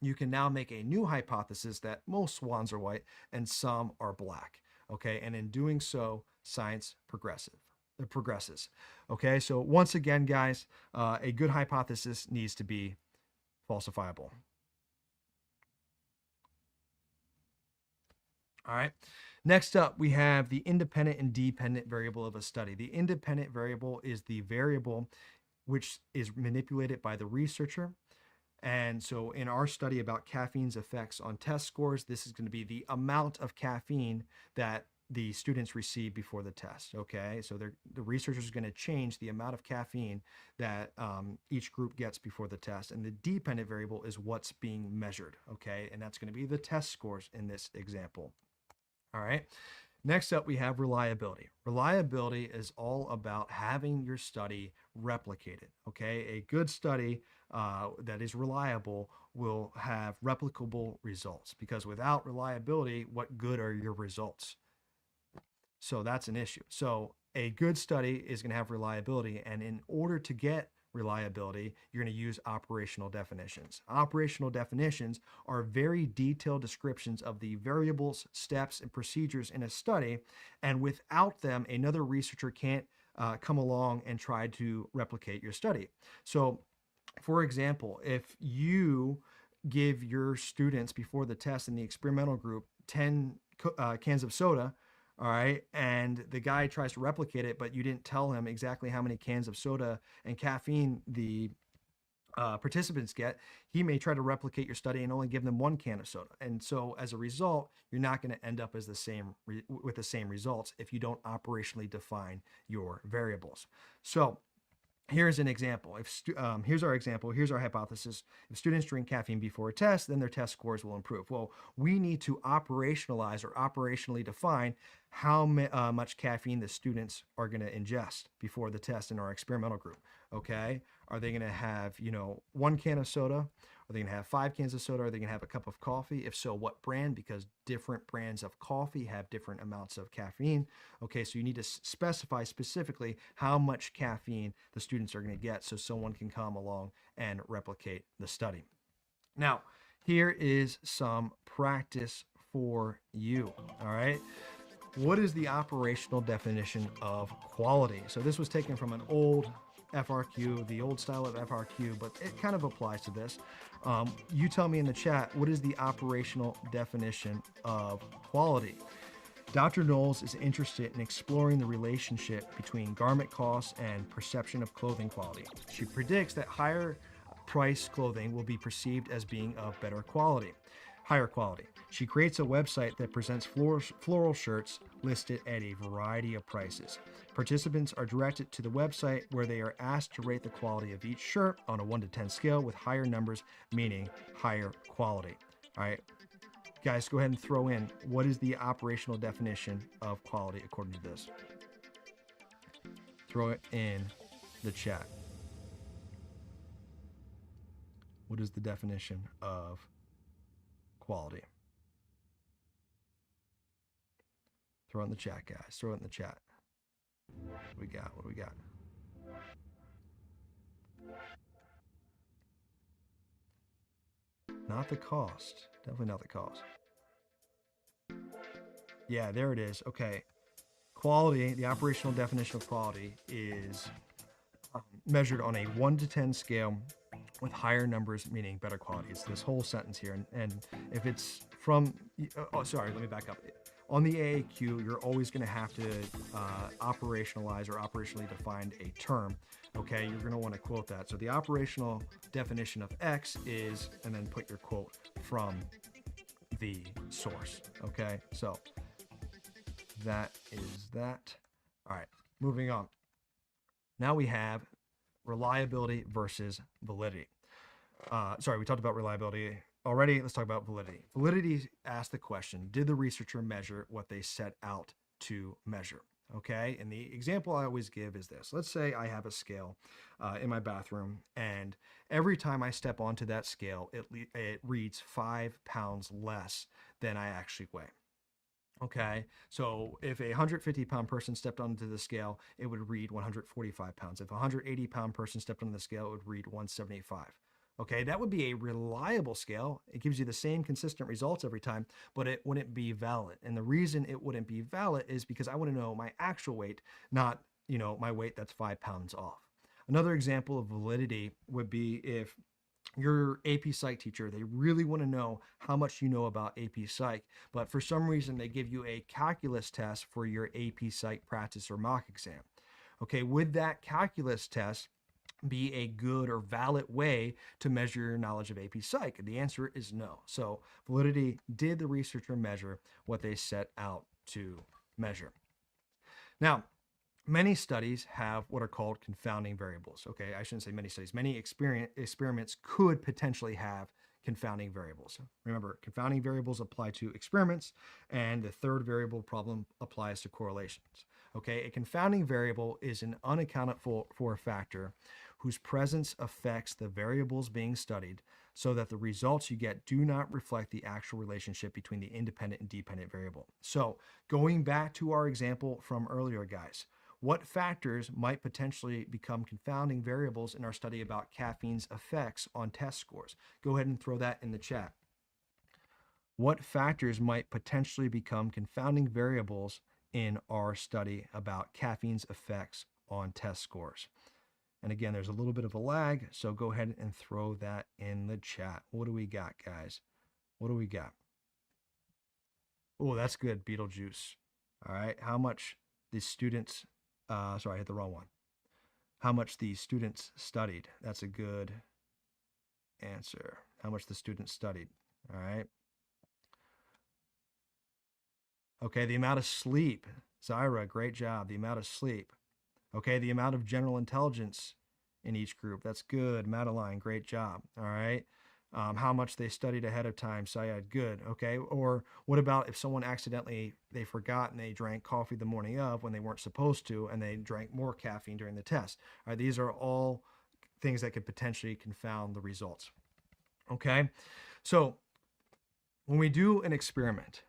you can now make a new hypothesis that most swans are white and some are black. Okay, and in doing so, science progresses. Okay, so once again, guys, a good hypothesis needs to be falsifiable. All right, next up, we have the independent and dependent variable of a study. The independent variable is the variable which is manipulated by the researcher. And so in our study about caffeine's effects on test scores, this is going to be the amount of caffeine that the students receive before the test. Okay, so the researchers are going to change the amount of caffeine that each group gets before the test, and the dependent variable is what's being measured. Okay, and that's going to be the test scores in this example. All right. Next up, we have reliability. Reliability is all about having your study replicated. Okay, a good study that is reliable will have replicable results, because without reliability, what good are your results? So that's an issue. So a good study is going to have reliability, and in order to get reliability, you're going to use operational definitions. Operational definitions are very detailed descriptions of the variables, steps, and procedures in a study, and without them, another researcher can't come along and try to replicate your study. So, for example, if you give your students before the test in the experimental group 10 cans of soda, all right, and the guy tries to replicate it, but you didn't tell him exactly how many cans of soda and caffeine the participants get, he may try to replicate your study and only give them 1 can of soda. And so as a result, you're not going to end up as with the same results if you don't operationally define your variables. So here's an example. Here's our example. Here's our hypothesis. If students drink caffeine before a test, then their test scores will improve. Well, we need to operationalize or operationally define how much caffeine the students are going to ingest before the test in our experimental group. Okay, are they going to have 1 can of soda? Are they going to have 5 cans of soda? Are they going to have a cup of coffee? If so, what brand? Because different brands of coffee have different amounts of caffeine. Okay, so you need to specify specifically how much caffeine the students are going to get so someone can come along and replicate the study. Now, here is some practice for you. All right. What is the operational definition of quality? So this was taken from an old FRQ, the old style of FRQ, but it kind of applies to this. You tell me in the chat, what is the operational definition of quality? Dr. Knowles is interested in exploring the relationship between garment costs and perception of clothing quality. She predicts that higher priced clothing will be perceived as being of higher quality. She creates a website that presents floral shirts listed at a variety of prices. Participants are directed to the website where they are asked to rate the quality of each shirt on a 1 to 10 scale, with higher numbers meaning higher quality. All right, guys, go ahead and throw in, what is the operational definition of quality according to this? Throw it in the chat. What is the definition of quality? Throw it in the chat, guys. Throw it in the chat. What do we got? What do we got? Not the cost. Definitely not the cost. Yeah, there it is. Okay. Quality, the operational definition of quality is measured on a 1 to 10 scale with higher numbers meaning better quality. It's this whole sentence here. And if it's from, sorry, let me back up. On the AAQ, you're always going to have to operationalize or operationally define a term. Okay, you're going to want to quote that. So the operational definition of X is, and then put your quote from the source. Okay, so that is that. All right, moving on. Now we have reliability versus validity. Sorry, we talked about reliability already. Let's talk about validity. Validity asks the question, did the researcher measure what they set out to measure? Okay, and the example I always give is this. Let's say I have a scale in my bathroom, and every time I step onto that scale, it reads 5 pounds less than I actually weigh. Okay, so if a 150-pound person stepped onto the scale, it would read 145 pounds. If a 180-pound person stepped onto the scale, it would read 175. Okay, that would be a reliable scale. It gives you the same consistent results every time, but it wouldn't be valid. And the reason it wouldn't be valid is because I want to know my actual weight, not, my weight that's 5 pounds off. Another example of validity would be if your AP Psych teacher, they really want to know how much you know about AP Psych, but for some reason they give you a calculus test for your AP Psych practice or mock exam. Okay, with that calculus test, be a good or valid way to measure your knowledge of AP Psych? And the answer is no. So validity, did the researcher measure what they set out to measure? Now, many studies have what are called confounding variables. Okay, I shouldn't say many studies. Many experiments could potentially have confounding variables. Remember, confounding variables apply to experiments, and the third variable problem applies to correlations. Okay, a confounding variable is an unaccounted for factor whose presence affects the variables being studied so that the results you get do not reflect the actual relationship between the independent and dependent variable. So going back to our example from earlier, guys, what factors might potentially become confounding variables in our study about caffeine's effects on test scores? Go ahead and throw that in the chat. What factors might potentially become confounding variables in our study about caffeine's effects on test scores? And again, there's a little bit of a lag, so go ahead and throw that in the chat. What do we got, guys? What do we got? Oh, that's good, Beetlejuice. All right, how much the students, sorry, I hit the wrong one. How much the students studied. That's a good answer. How much the students studied. All right. Okay, the amount of sleep. Zyra, great job. The amount of sleep. Okay, the amount of general intelligence in each group. That's good. Madeline, great job. All right. How much they studied ahead of time. Syed, good. Okay. Or what about if someone accidentally, they forgot and they drank coffee the morning of when they weren't supposed to, and they drank more caffeine during the test. All right. These are all things that could potentially confound the results. Okay. So when we do an experiment,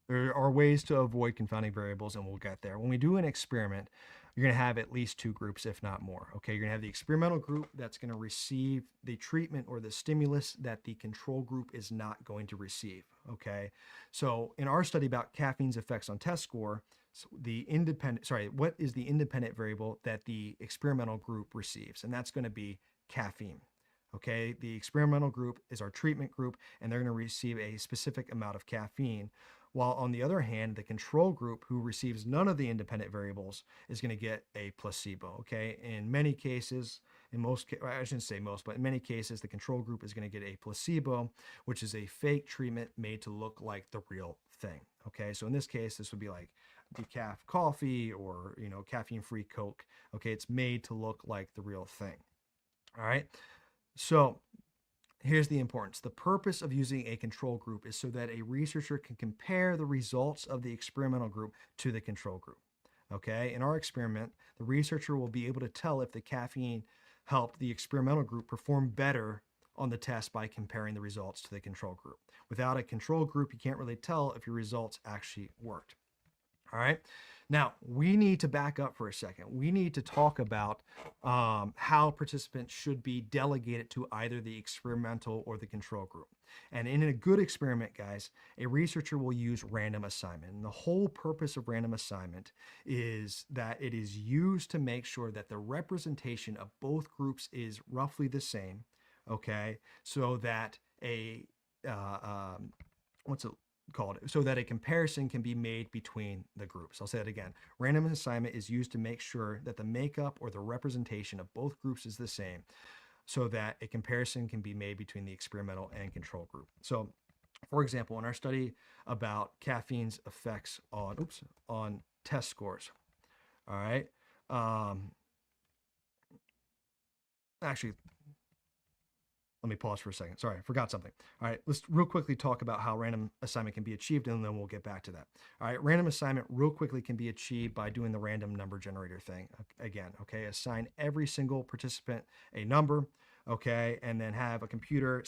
there are ways to avoid confounding variables, and we'll get there. When we do an experiment, you're going to have at least two groups, if not more. Okay, you're going to have the experimental group that's going to receive the treatment or the stimulus that the control group is not going to receive. Okay, so in our study about caffeine's effects on test score, what is the independent variable that the experimental group receives? And that's going to be caffeine. Okay, the experimental group is our treatment group, and they're going to receive a specific amount of caffeine. While on the other hand, the control group, who receives none of the independent variables, is going to get a placebo. Okay, in many cases, I shouldn't say most, but in many cases, the control group is going to get a placebo, which is a fake treatment made to look like the real thing. Okay, so in this case, this would be like decaf coffee or caffeine-free Coke. Okay, it's made to look like the real thing. All right, so here's the importance. The purpose of using a control group is so that a researcher can compare the results of the experimental group to the control group. Okay, in our experiment, the researcher will be able to tell if the caffeine helped the experimental group perform better on the test by comparing the results to the control group. Without a control group, you can't really tell if your results actually worked. All right. Now, we need to back up for a second. We need to talk about how participants should be delegated to either the experimental or the control group. And in a good experiment, guys, a researcher will use random assignment. And the whole purpose of random assignment is that it is used to make sure that the representation of both groups is roughly the same, okay? So that so that a comparison can be made between the groups. I'll say that again. Random assignment is used to make sure that the makeup or the representation of both groups is the same so that a comparison can be made between the experimental and control group. So, for example, in our study about caffeine's effects on test scores, all right, actually, let me pause for a second. Sorry, I forgot something. All right, let's real quickly talk about how random assignment can be achieved, and then we'll get back to that. All right, random assignment real quickly can be achieved by doing the random number generator thing again. Okay, assign every single participant a number. Okay, and then have a computer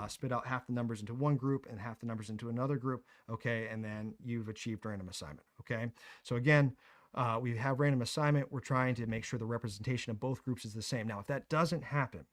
spit out half the numbers into one group and half the numbers into another group. Okay, and then you've achieved random assignment. Okay, so again, we have random assignment. We're trying to make sure the representation of both groups is the same. Now, if that doesn't happen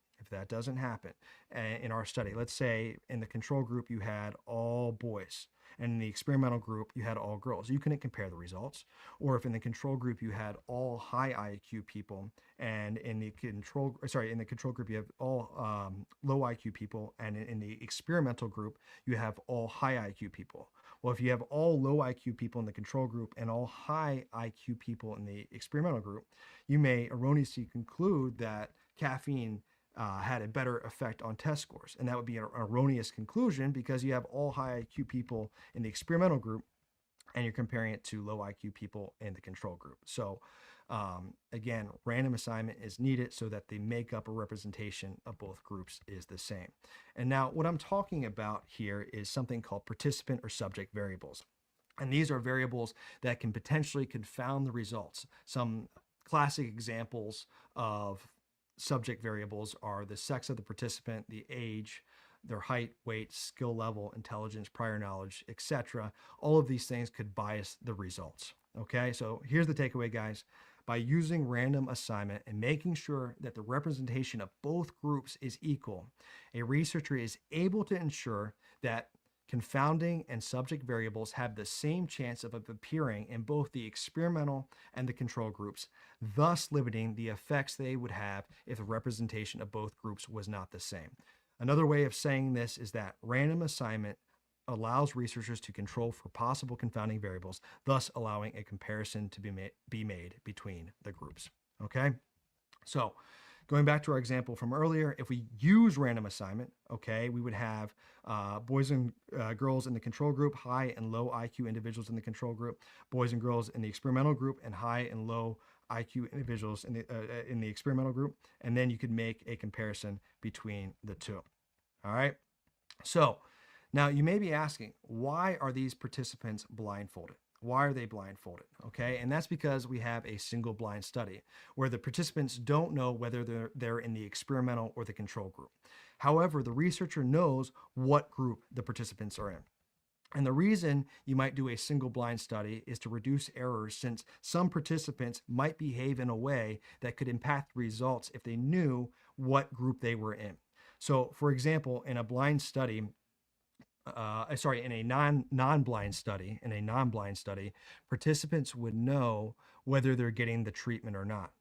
in our study, let's say in the control group you had all boys, and in the experimental group you had all girls, you couldn't compare the results. Or if in the control group you had all high IQ people, and in the control group you have all low IQ people, and in the experimental group you have all high IQ people. Well, if you have all low IQ people in the control group and all high IQ people in the experimental group, you may erroneously conclude that caffeine had a better effect on test scores. And that would be an erroneous conclusion because you have all high IQ people in the experimental group and you're comparing it to low IQ people in the control group. So again, random assignment is needed so that the makeup or representation of both groups is the same. And now what I'm talking about here is something called participant or subject variables. And these are variables that can potentially confound the results. Some classic examples of subject variables are the sex of the participant, the age, their height, weight, skill level, intelligence, prior knowledge, etc. All of these things could bias the results. Okay, so here's the takeaway, guys. By using random assignment and making sure that the representation of both groups is equal, a researcher is able to ensure that confounding and subject variables have the same chance of appearing in both the experimental and the control groups, thus limiting the effects they would have if the representation of both groups was not the same. Another way of saying this is that random assignment allows researchers to control for possible confounding variables, thus allowing a comparison to be made between the groups. Okay, so going back to our example from earlier, if we use random assignment, okay, we would have boys and girls in the control group, high and low IQ individuals in the control group, boys and girls in the experimental group, and high and low IQ individuals in the experimental group. And then you could make a comparison between the two. All right. So now you may be asking, why are these participants blindfolded? Why are they blindfolded? Okay, and that's because we have a single blind study where the participants don't know whether they're in the experimental or the control group. However, the researcher knows what group the participants are in. And the reason you might do a single blind study is to reduce errors, since some participants might behave in a way that could impact results if they knew what group they were in. So, for example, in a blind study, in a non-blind study, participants would know whether they're getting the treatment or not.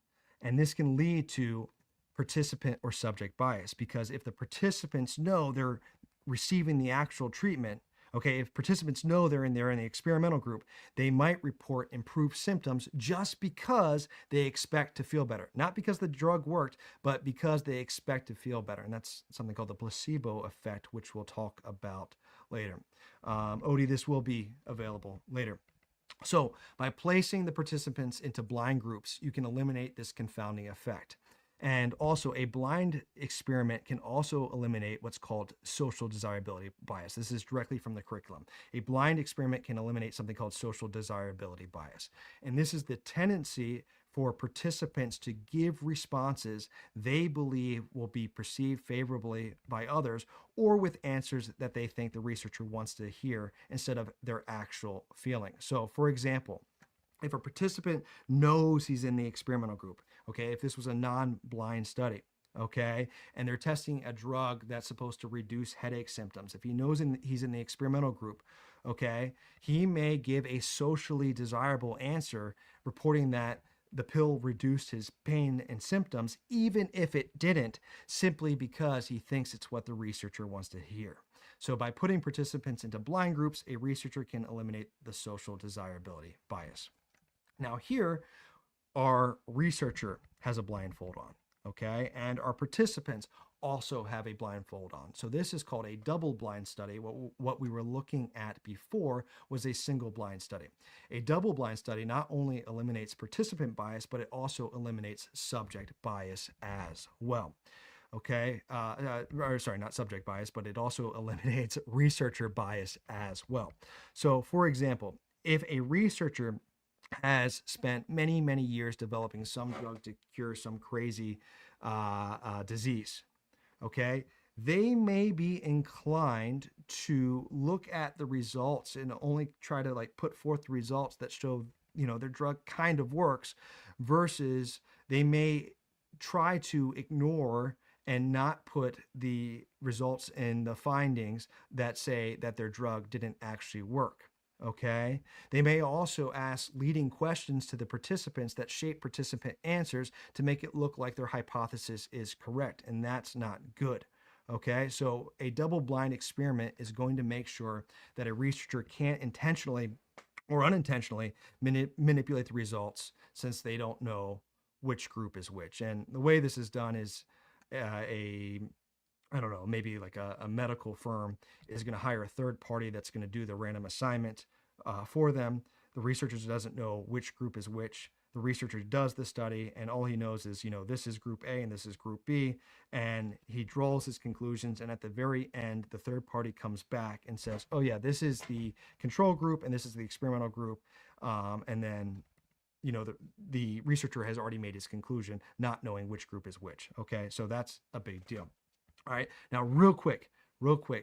And this can lead to participant or subject bias, because if the participants know they're receiving the actual treatment, okay, if participants know they're in the experimental group, they might report improved symptoms just because they expect to feel better. Not because the drug worked, but because they expect to feel better. And that's something called the placebo effect, which we'll talk about later. Odie, this will be available later. So by placing the participants into blind groups, you can eliminate this confounding effect. And also, a blind experiment can also eliminate what's called social desirability bias. This is directly from the curriculum. A blind experiment can eliminate something called social desirability bias. And this is the tendency for participants to give responses they believe will be perceived favorably by others, or with answers that they think the researcher wants to hear instead of their actual feeling. So, for example, if a participant knows he's in the experimental group, okay, if this was a non-blind study, okay, and they're testing a drug that's supposed to reduce headache symptoms, if he knows he's in the experimental group, okay, he may give a socially desirable answer reporting that the pill reduced his pain and symptoms, even if it didn't, simply because he thinks it's what the researcher wants to hear. So by putting participants into blind groups, a researcher can eliminate the social desirability bias. Now here, our researcher has a blindfold on, okay? And our participants also have a blindfold on. So this is called a double blind study. What we were looking at before was a single blind study. A double blind study not only eliminates participant bias, but it also eliminates subject bias as well. Okay, not subject bias, but it also eliminates researcher bias as well. So for example, if a researcher has spent many, many years developing some drug to cure some crazy disease, okay, they may be inclined to look at the results and only try to put forth the results that show, their drug kind of works, versus they may try to ignore and not put the results in the findings that say that their drug didn't actually work. Okay. They may also ask leading questions to the participants that shape participant answers to make it look like their hypothesis is correct, and that's not good. Okay. So a double-blind experiment is going to make sure that a researcher can't intentionally or unintentionally manipulate the results, since they don't know which group is which. And the way this is done is I don't know, maybe like a medical firm is going to hire a third party that's going to do the random assignment for them. The researcher doesn't know which group is which. The researcher does the study, and all he knows is, this is group A and this is group B, and he draws his conclusions. And at the very end, the third party comes back and says, oh yeah, this is the control group and this is the experimental group. And then, the researcher has already made his conclusion, not knowing which group is which. Okay, so that's a big deal. All right, now real quick,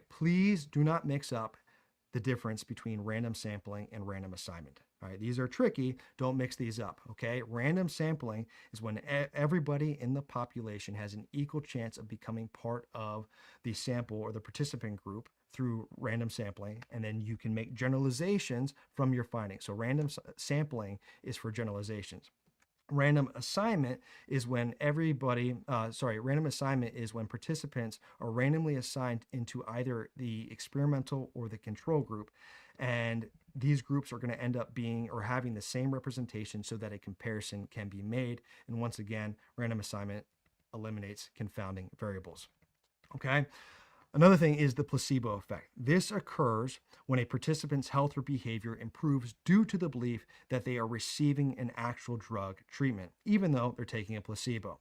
please do not mix up the difference between random sampling and random assignment. All right, these are tricky. Don't mix these up, okay? Random sampling is when everybody in the population has an equal chance of becoming part of the sample or the participant group through random sampling, and then you can make generalizations from your findings. So random sampling is for generalizations. Random assignment is when random assignment is when participants are randomly assigned into either the experimental or the control group. And these groups are going to end up being or having the same representation so that a comparison can be made. And once again, random assignment eliminates confounding variables. Okay. Another thing is the placebo effect. This occurs when a participant's health or behavior improves due to the belief that they are receiving an actual drug treatment, even though they're taking a placebo.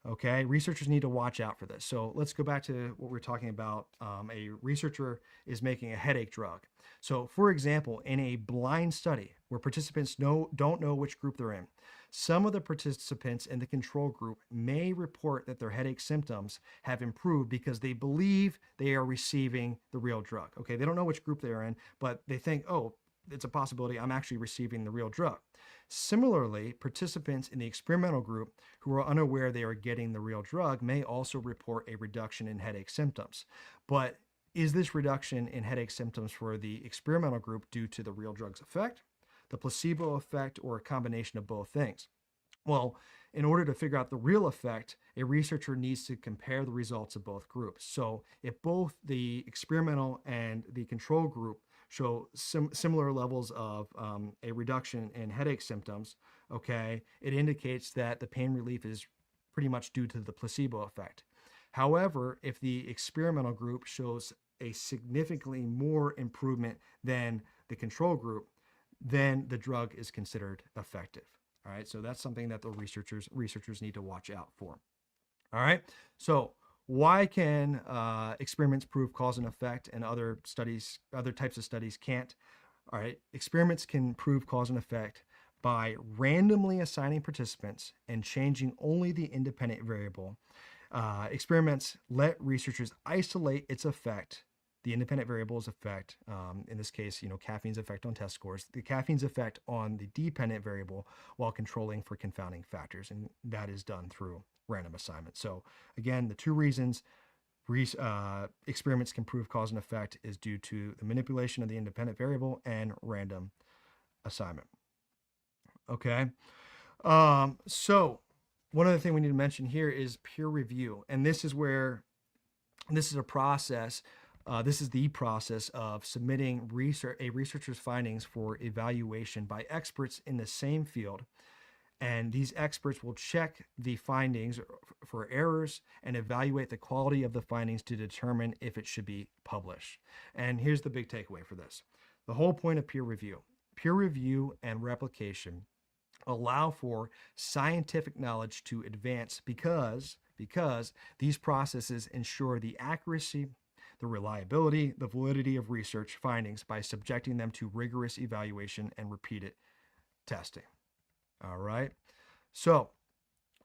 Okay, researchers need to watch out for this. So let's go back to what we're talking about. A researcher is making a headache drug. So for example, in a blind study where participants don't know which group they're in, some of the participants in the control group may report that their headache symptoms have improved because they believe they are receiving the real drug. Okay, they don't know which group they're in, but they think, oh, it's a possibility I'm actually receiving the real drug. Similarly, participants in the experimental group who are unaware they are getting the real drug may also report a reduction in headache symptoms. But is this reduction in headache symptoms for the experimental group due to the real drug's effect, the placebo effect, or a combination of both things? Well, in order to figure out the real effect, a researcher needs to compare the results of both groups. So if both the experimental and the control group show similar levels of a reduction in headache symptoms, okay, it indicates that the pain relief is pretty much due to the placebo effect. However, if the experimental group shows a significantly more improvement than the control group, then the drug is considered effective. All right, so that's something that the researchers need to watch out for. All right, so why can experiments prove cause and effect and other types of studies can't? All right, experiments can prove cause and effect by randomly assigning participants and changing only the independent variable. Experiments let researchers isolate its effect, the independent variable's effect, in this case, caffeine's effect on test scores, the caffeine's effect on the dependent variable while controlling for confounding factors. And that is done through random assignment. So again, the two reasons experiments can prove cause and effect is due to the manipulation of the independent variable and random assignment. Okay. So one other thing we need to mention here is peer review. And this is a process. This is the process of submitting a researcher's findings for evaluation by experts in the same field. And these experts will check the findings for errors and evaluate the quality of the findings to determine if it should be published. And here's the big takeaway for this. The whole point of peer review and replication allow for scientific knowledge to advance because these processes ensure the accuracy, the reliability, the validity of research findings by subjecting them to rigorous evaluation and repeated testing. All right. So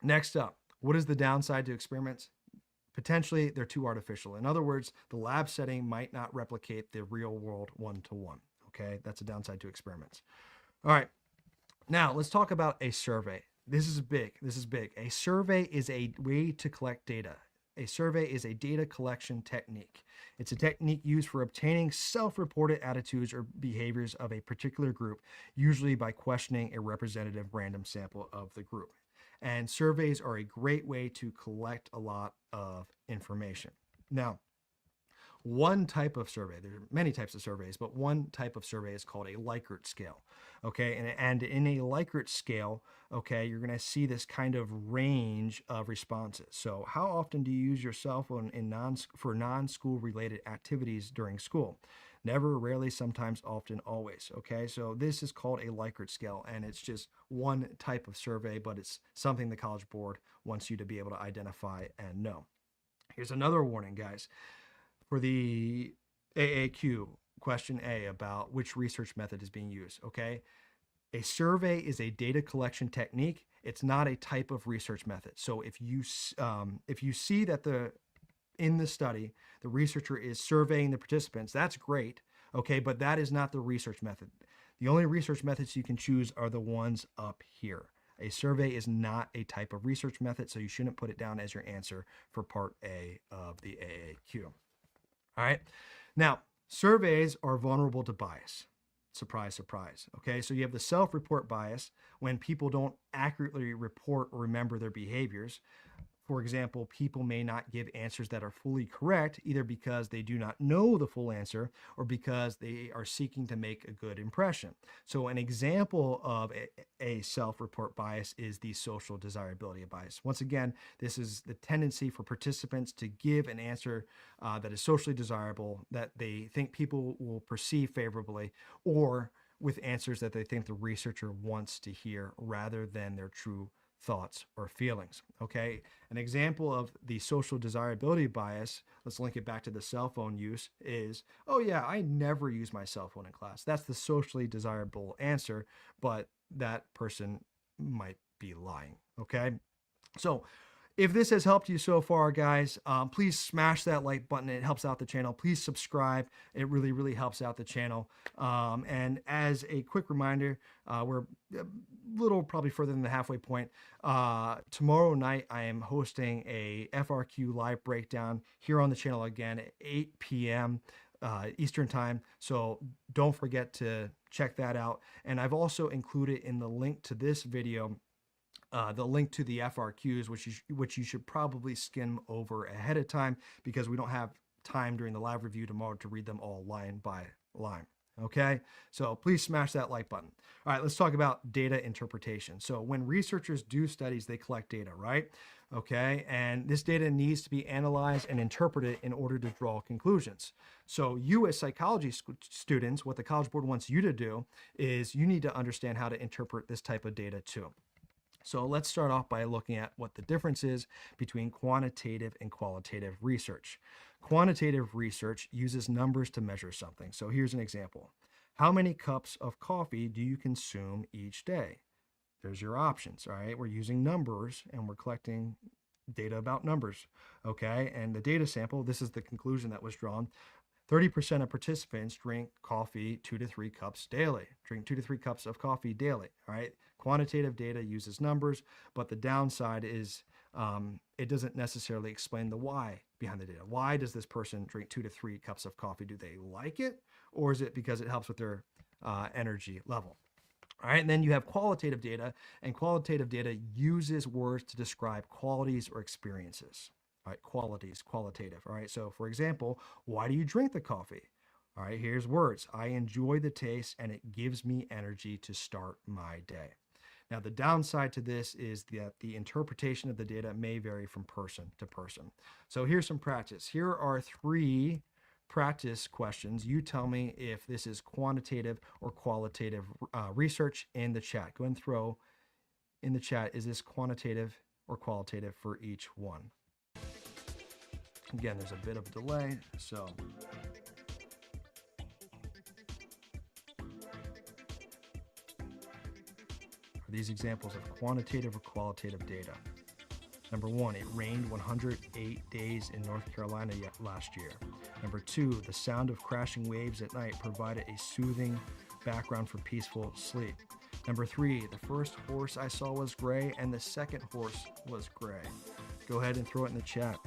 next up, what is the downside to experiments? Potentially, they're too artificial. In other words, the lab setting might not replicate the real world one-to-one. Okay, that's a downside to experiments. All right. Now let's talk about a survey. This is big. A survey is a way to collect data. A survey is a data collection technique. It's a technique used for obtaining self-reported attitudes or behaviors of a particular group, usually by questioning a representative random sample of the group. And surveys are a great way to collect a lot of information. Now, One type of survey, there are many types of surveys, but one type of survey is called a Likert scale. Okay, and in a Likert scale, okay, you're going to see this kind of range of responses. So how often do you use your cell phone for non-school related activities during school? Never, rarely, sometimes, often, always. Okay, so this is called a Likert scale, and it's just one type of survey, but it's something the College Board wants you to be able to identify and know. Here's another warning, guys. For the AAQ, question A about which research method is being used, okay? A survey is a data collection technique. It's not a type of research method. So if you see that in the study, the researcher is surveying the participants, that's great, okay? But that is not the research method. The only research methods you can choose are the ones up here. A survey is not a type of research method, so you shouldn't put it down as your answer for part A of the AAQ. All right. Now, surveys are vulnerable to bias. Surprise, surprise. Okay. So you have the self-report bias when people don't accurately report or remember their behaviors. For example, people may not give answers that are fully correct, either because they do not know the full answer or because they are seeking to make a good impression. So an example of a self-report bias is the social desirability bias. Once again, this is the tendency for participants to give an answer that is socially desirable, that they think people will perceive favorably, or with answers that they think the researcher wants to hear rather than their true thoughts or feelings. Okay, an example of the social desirability bias, let's link it back to the cell phone use, is, oh yeah, I never use my cell phone in class. That's the socially desirable answer, but that person might be lying. Okay, so if this has helped you so far, guys, please smash that like button. It helps out the channel. Please subscribe. It really, really helps out the channel. And as a quick reminder, we're a little probably further than the halfway point. Tomorrow night, I am hosting a FRQ live breakdown here on the channel again at 8 p.m. Eastern time. So don't forget to check that out. And I've also included in the link to this video the link to the FRQs, which you should probably skim over ahead of time because we don't have time during the live review tomorrow to read them all line by line. Okay, so please smash that like button. All right, let's talk about data interpretation. So when researchers do studies, they collect data, right? Okay, and this data needs to be analyzed and interpreted in order to draw conclusions. So you as psychology students, what the College Board wants you to do is you need to understand how to interpret this type of data too. So let's start off by looking at what the difference is between quantitative and qualitative research. Quantitative research uses numbers to measure something. So here's an example. How many cups of coffee do you consume each day? There's your options, all right? We're using numbers and we're collecting data about numbers, okay? And the data sample, this is the conclusion that was drawn. 30% of participants drink coffee 2 to 3 cups daily. Drink 2 to 3 cups of coffee daily, all right? Quantitative data uses numbers, but the downside is it doesn't necessarily explain the why behind the data. Why does this person drink 2 to 3 cups of coffee? Do they like it? Or is it because it helps with their energy level? All right, and then you have qualitative data, and qualitative data uses words to describe qualities or experiences. All right, qualities, qualitative. All right, so for example, why do you drink the coffee? All right, here's words. I enjoy the taste and it gives me energy to start my day. Now, the downside to this is that the interpretation of the data may vary from person to person. So here's some practice. Here are 3 practice questions. You tell me if this is quantitative or qualitative research in the chat. Go ahead and throw in the chat, is this quantitative or qualitative for each one? Again, there's a bit of a delay, so are these examples of quantitative or qualitative data? Number 1, it rained 108 days in North Carolina last year. Number 2, the sound of crashing waves at night provided a soothing background for peaceful sleep. Number 3, the first horse I saw was gray and the second horse was gray. Go ahead and throw it in the chat.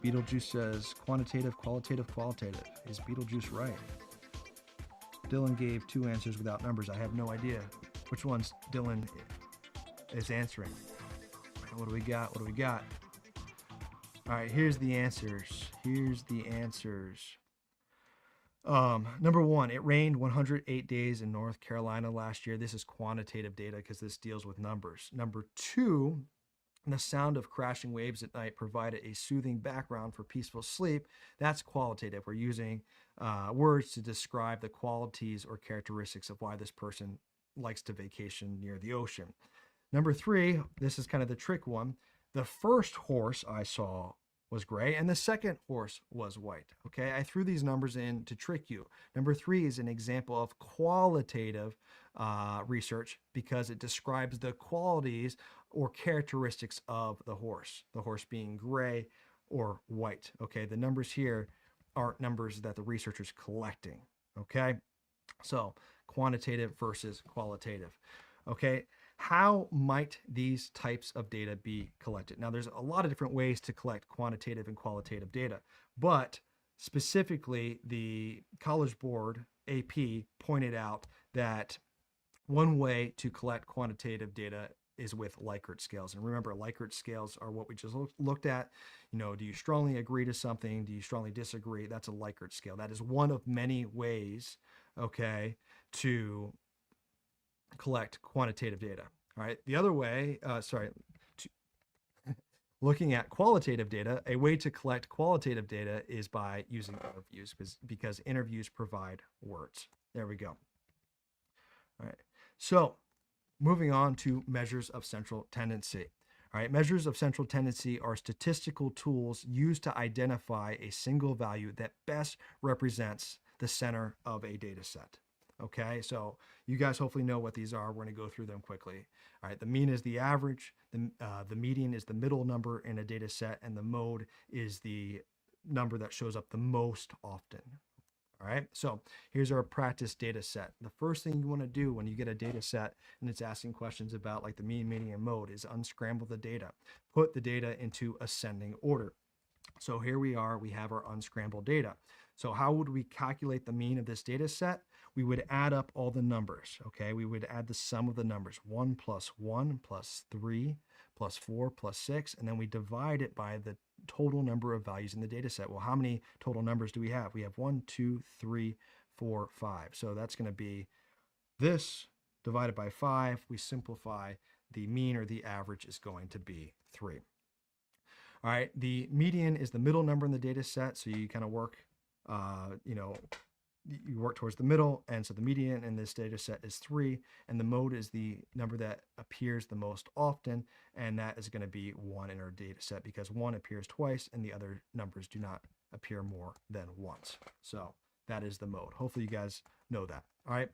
Beetlejuice says quantitative, qualitative, qualitative. Is Beetlejuice right? Dylan gave 2 answers without numbers. I have no idea which ones Dylan is answering. What do we got? What do we got? All right, here's the answers. Here's the answers. Number one, it rained 108 days in North Carolina last year. This is quantitative data because this deals with numbers. Number two, the sound of crashing waves at night provided a soothing background for peaceful sleep. That's qualitative. We're using words to describe the qualities or characteristics of why this person likes to vacation near the ocean. Number three, this is kind of the trick one. The first horse I saw was gray and the second horse was white. Okay, I threw these numbers in to trick you. Number three is an example of qualitative research because it describes the qualities or characteristics of the horse being gray or white. Okay, the numbers here aren't numbers that the researcher's collecting. Okay, so quantitative versus qualitative. Okay, how might these types of data be collected? Now, there's a lot of different ways to collect quantitative and qualitative data, but specifically the College Board, AP, pointed out that one way to collect quantitative data is with Likert scales. And remember, Likert scales are what we just looked at. You know, do you strongly agree to something? Do you strongly disagree? That's a Likert scale. That is one of many ways, okay, to collect quantitative data. All right. The other way, looking at qualitative data, a way to collect qualitative data is by using interviews because interviews provide words. There we go. All right. So moving on to measures of central tendency. All right. Measures of central tendency are statistical tools used to identify a single value that best represents the center of a data set. Okay, so you guys hopefully know what these are. We're going to go through them quickly. All right, the mean is the average, the median is the middle number in a data set, and the mode is the number that shows up the most often. All right, so here's our practice data set. The first thing you want to do when you get a data set and it's asking questions about like the mean, median, and mode is unscramble the data. Put the data into ascending order. So here we are, we have our unscrambled data. So how would we calculate the mean of this data set? We would add up all the numbers, okay? We would add the sum of the numbers, 1 plus 1 plus 3 plus 4 plus 6, and then we divide it by the total number of values in the data set. Well, how many total numbers do we have? We have 1, 2, 3, 4, 5. So that's going to be this divided by 5. We simplify, the mean or the average is going to be 3. All right, the median is the middle number in the data set, so you kind of work, you work towards the middle, and so the median in this data set is 3, and the mode is the number that appears the most often, and that is going to be 1 in our data set because 1 appears twice and the other numbers do not appear more than once. So that is the mode. Hopefully you guys know that. All right.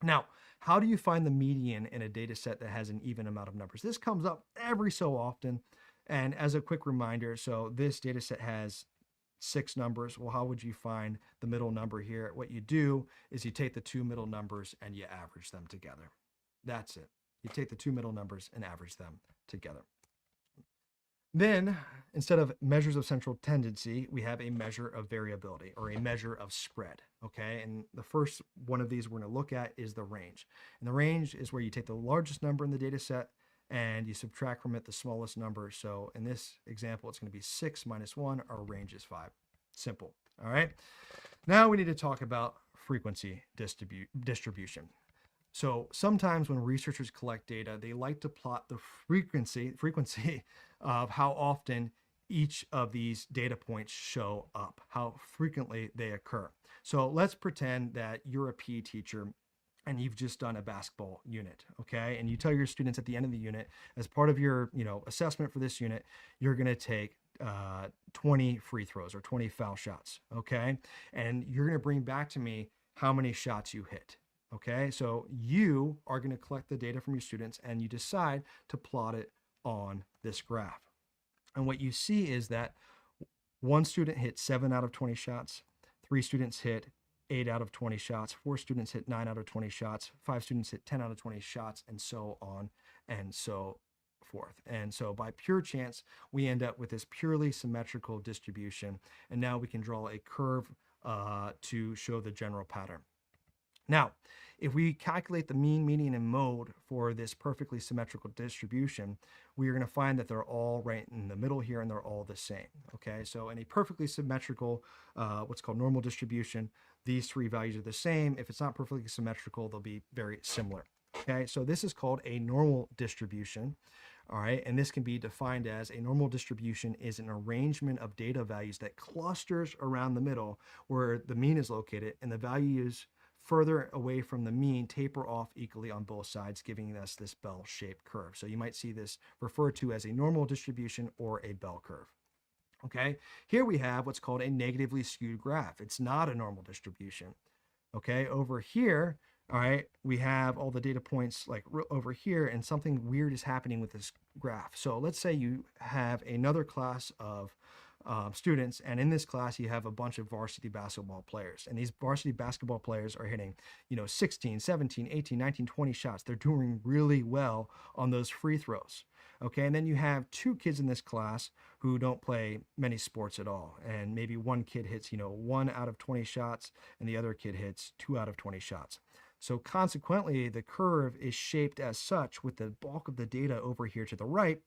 Now, how do you find the median in a data set that has an even amount of numbers? This comes up every so often. And as a quick reminder, so this data set has 6 numbers. Well, how would you find the middle number here? What you do is you take the 2 middle numbers and you average them together. That's it. You take the 2 middle numbers and average them together. Then, instead of measures of central tendency, we have a measure of variability or a measure of spread, okay? And the first one of these we're going to look at is the range. And the range is where you take the largest number in the data set and you subtract from it the smallest number. So in this example, it's going to be 6 minus 1. Our range is 5. Simple. All right. Now we need to talk about frequency distribution. So sometimes when researchers collect data, they like to plot the frequency of how often each of these data points show up, how frequently they occur. So let's pretend that you're a PE teacher and you've just done a basketball unit, okay? And you tell your students at the end of the unit, as part of your assessment for this unit, you're gonna take 20 free throws or 20 foul shots, okay? And you're gonna bring back to me how many shots you hit, okay? So you are gonna collect the data from your students and you decide to plot it on this graph. And what you see is that one student hit 7 out of 20 shots, 3 students hit 8 out of 20 shots, 4 students hit 9 out of 20 shots, 5 students hit 10 out of 20 shots, and so on and so forth. And so by pure chance, we end up with this purely symmetrical distribution. And now we can draw a curve to show the general pattern. Now, if we calculate the mean, median, and mode for this perfectly symmetrical distribution, we are going to find that they're all right in the middle here and they're all the same. Okay, so in a perfectly symmetrical, what's called normal distribution, these three values are the same. If it's not perfectly symmetrical, they'll be very similar. Okay, so this is called a normal distribution. All right, and this can be defined as a normal distribution is an arrangement of data values that clusters around the middle where the mean is located, and the values further away from the mean taper off equally on both sides, giving us this bell-shaped curve. So you might see this referred to as a normal distribution or a bell curve. Okay, here we have what's called a negatively skewed graph. It's not a normal distribution. Okay, over here, all right, we have all the data points like over here, and something weird is happening with this graph. So let's say you have another class of students, and in this class you have a bunch of varsity basketball players, and these varsity basketball players are hitting 16, 17, 18, 19, 20 shots. They're doing really well on those free throws. Okay, and then you have two kids in this class who don't play many sports at all, and maybe one kid hits 1 out of 20 shots and the other kid hits 2 out of 20 shots. So consequently, the curve is shaped as such with the bulk of the data over here to the right.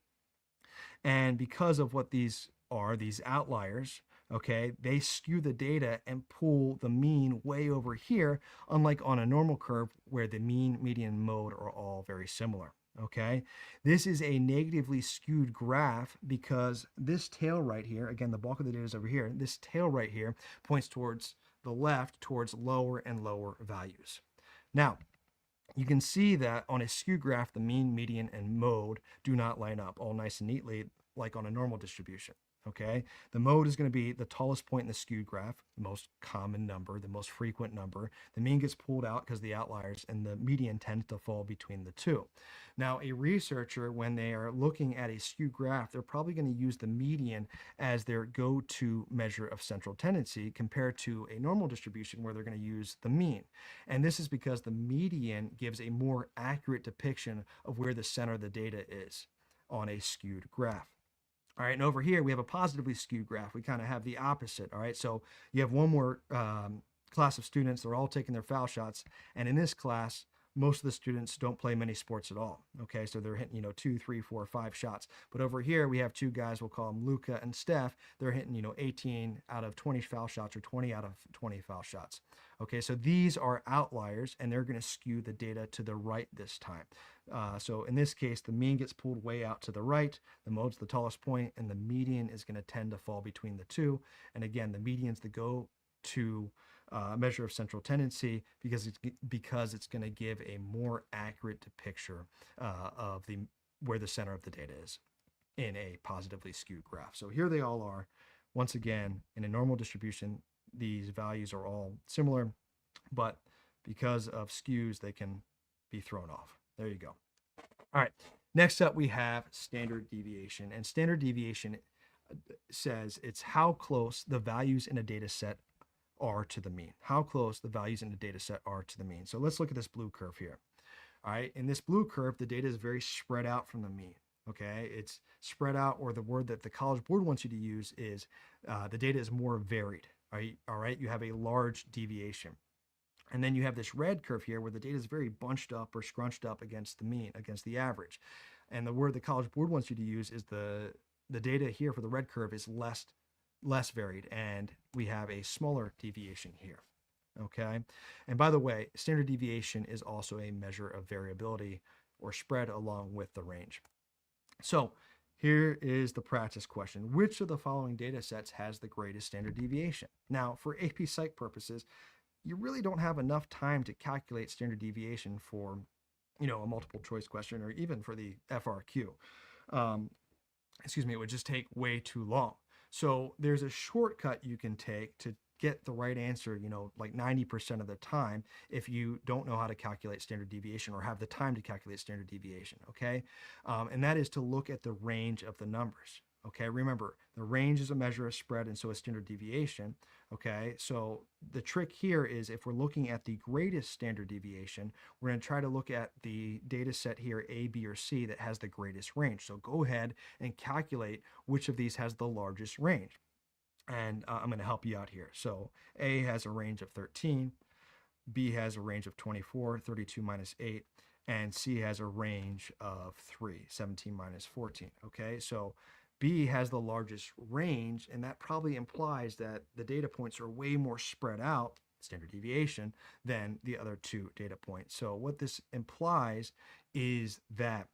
And because of what these are, these outliers, okay, they skew the data and pull the mean way over here, unlike on a normal curve where the mean, median, and mode are all very similar. Okay, this is a negatively skewed graph because this tail right here, again, the bulk of the data is over here, this tail right here points towards the left, towards lower and lower values. Now, you can see that on a skew graph, the mean, median, and mode do not line up all nice and neatly like on a normal distribution. Okay, the mode is going to be the tallest point in the skewed graph, the most common number, the most frequent number. The mean gets pulled out because the outliers, and the median tends to fall between the two. Now, a researcher, when they are looking at a skewed graph, they're probably going to use the median as their go-to measure of central tendency compared to a normal distribution where they're going to use the mean. And this is because the median gives a more accurate depiction of where the center of the data is on a skewed graph. All right, and over here we have a positively skewed graph. We kind of have the opposite. All right, so you have one more class of students. They're all taking their foul shots, and in this class, most of the students don't play many sports at all. Okay, so they're hitting 2, 3, 4, 5 shots. But over here we have two guys. We'll call them Luca and Steph. They're hitting 18 out of 20 foul shots or 20 out of 20 foul shots. Okay, so these are outliers, and they're going to skew the data to the right this time. So in this case, the mean gets pulled way out to the right, the mode's the tallest point, and the median is going to tend to fall between the two. And again, the median's the go-to measure of central tendency because it's going to give a more accurate picture of where the center of the data is in a positively skewed graph. So here they all are. Once again, in a normal distribution, these values are all similar, but because of skews, they can be thrown off. There you go. All right. Next up, we have standard deviation. And standard deviation says it's how close the values in a data set are to the mean. How close the values in the data set are to the mean. So let's look at this blue curve here. All right. In this blue curve, the data is very spread out from the mean. Okay. It's spread out, or the word that the College Board wants you to use is the data is more varied. All right. You have a large deviation. And then you have this red curve here where the data is very bunched up or scrunched up against the mean, against the average. And the word the College Board wants you to use is the data here for the red curve is less varied, and we have a smaller deviation here. Okay. And by the way, standard deviation is also a measure of variability or spread along with the range. So here is the practice question. Which of the following data sets has the greatest standard deviation? Now, for AP Psych purposes, you really don't have enough time to calculate standard deviation for, a multiple choice question, or even for the FRQ. It would just take way too long. So there's a shortcut you can take to get the right answer, like 90% of the time if you don't know how to calculate standard deviation or have the time to calculate standard deviation, okay? And that is to look at the range of the numbers. Okay, remember, the range is a measure of spread, and so is standard deviation. Okay, so the trick here is if we're looking at the greatest standard deviation, we're going to try to look at the data set here, A, B, or C, that has the greatest range. So go ahead and calculate which of these has the largest range. And I'm going to help you out here. So A has a range of 13. B has a range of 24, 32 minus 8, and C has a range of 3, 17 minus 14. Okay, so B has the largest range, and that probably implies that the data points are way more spread out, standard deviation, than the other two data points. So what this implies is that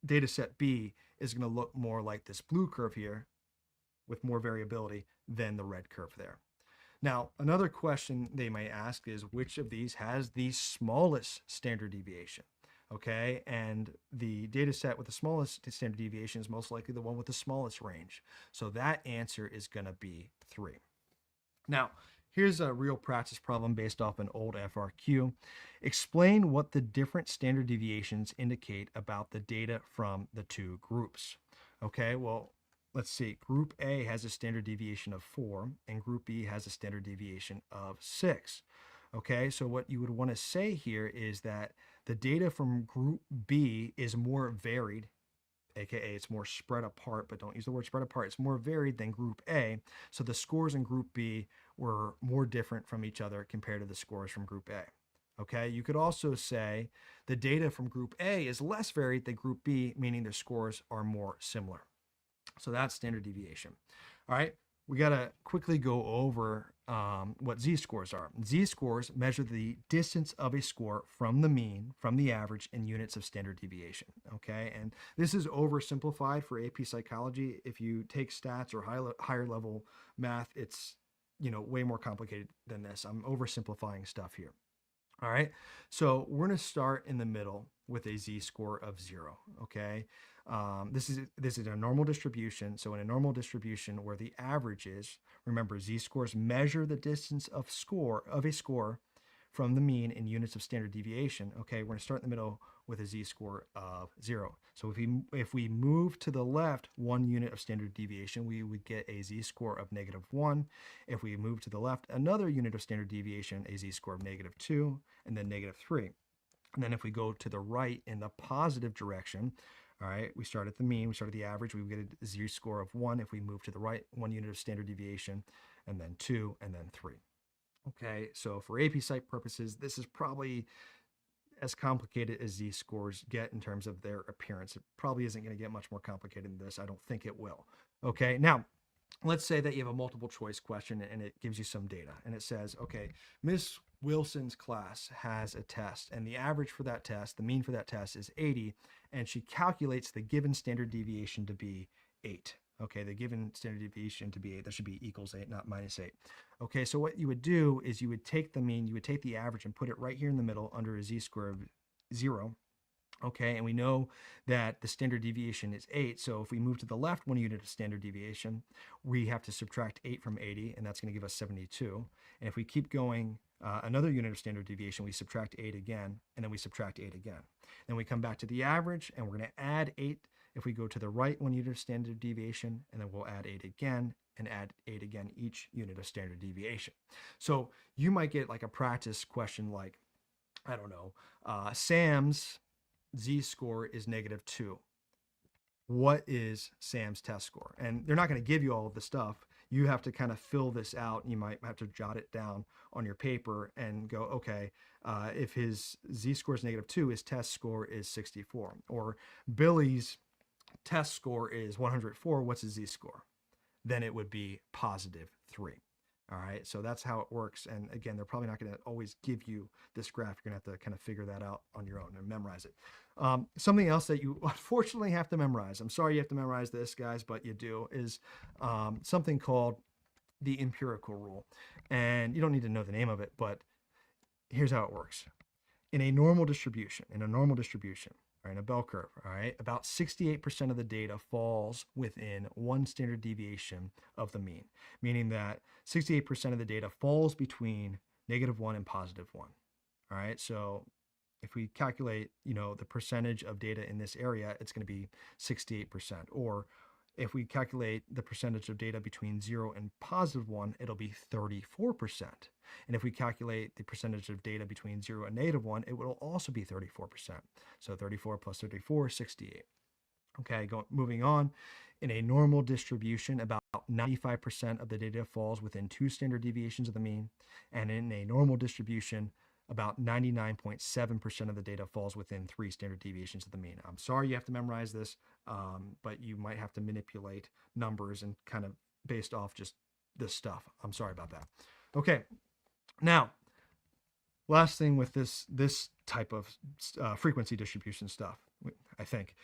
data set B is going to look more like this blue curve here with more variability than the red curve there. Now, another question they may ask is which of these has the smallest standard deviation? Okay, and the data set with the smallest standard deviation is most likely the one with the smallest range. So that answer is going to be 3. Now, here's a real practice problem based off an old FRQ. Explain what the different standard deviations indicate about the data from the two groups. Okay, well, let's see. Group A has a standard deviation of 4, and Group B has a standard deviation of 6. Okay, so what you would want to say here is that the data from Group B is more varied, aka it's more spread apart, but don't use the word spread apart. It's more varied than Group A. So the scores in Group B were more different from each other compared to the scores from Group A. Okay, you could also say the data from Group A is less varied than Group B, meaning their scores are more similar. So that's standard deviation. All right, we got to quickly go over what z-scores are. Z-scores measure the distance of a score from the mean, from the average, in units of standard deviation. Okay, and this is oversimplified for AP psychology. If you take stats or higher level math, it's way more complicated than this. I'm oversimplifying stuff here. All right, so we're going to start in the middle with a z-score of 0. Okay, this is a normal distribution. So in a normal distribution where the average is, remember, z-scores measure the distance of a score from the mean in units of standard deviation. Okay, we're going to start in the middle with a z-score of 0. So if we move to the left 1 unit of standard deviation, we would get a z-score of -1. If we move to the left another unit of standard deviation, a z-score of -2, and then -3. And then if we go to the right in the positive direction, all right, we start at the mean, we start at the average, we get a z-score of 1. If we move to the right, 1 unit of standard deviation, and then 2, and then 3. Okay, so for AP Psych purposes, this is probably as complicated as z-scores get in terms of their appearance. It probably isn't going to get much more complicated than this. I don't think it will. Okay, now let's say that you have a multiple choice question and it gives you some data. And it says, okay, Miss Wilson's class has a test, and the average for that test, the mean for that test is 80, and she calculates the given standard deviation to be 8. Okay, the given standard deviation to be 8, that should be equals 8, not -8. Okay, so what you would do is you would take the mean, you would take the average and put it right here in the middle under a z-score of 0. Okay, and we know that the standard deviation is 8, so if we move to the left 1 unit of standard deviation, we have to subtract 8 from 80, and that's going to give us 72. And if we keep going another unit of standard deviation, we subtract 8 again, and then we subtract 8 again. Then we come back to the average, and we're going to add 8 if we go to the right 1 unit of standard deviation, and then we'll add 8 again, and add 8 again each unit of standard deviation. So you might get like a practice question like, I don't know, Sam's z-score is -2. What is Sam's test score? And they're not going to give you all of the stuff. You have to kind of fill this out. You might have to jot it down on your paper and go, okay, if his z-score is -2, his test score is 64. Or Billy's test score is 104. What's his z-score? Then it would be +3. All right, so that's how it works. And again, they're probably not going to always give you this graph. You're going to have to kind of figure that out on your own and memorize it. Something else that you unfortunately have to memorize, I'm sorry you have to memorize this, guys, but you do, is something called the empirical rule. And you don't need to know the name of it, but here's how it works. In a normal distribution, or in a bell curve, all right, about 68% of the data falls within 1 standard deviation of the mean, meaning that 68% of the data falls between -1 and +1. All right, so if we calculate, the percentage of data in this area, it's going to be 68%. Or if we calculate the percentage of data between 0 and +1, it'll be 34%. And if we calculate the percentage of data between 0 and -1, it will also be 34%. So 34 plus 34 is 68. Okay, moving on. In a normal distribution, about 95% of the data falls within 2 standard deviations of the mean. And in a normal distribution, about 99.7% of the data falls within 3 standard deviations of the mean. I'm sorry you have to memorize this, but you might have to manipulate numbers and kind of based off just this stuff. I'm sorry about that. Okay, now, last thing with this type of frequency distribution stuff, I think,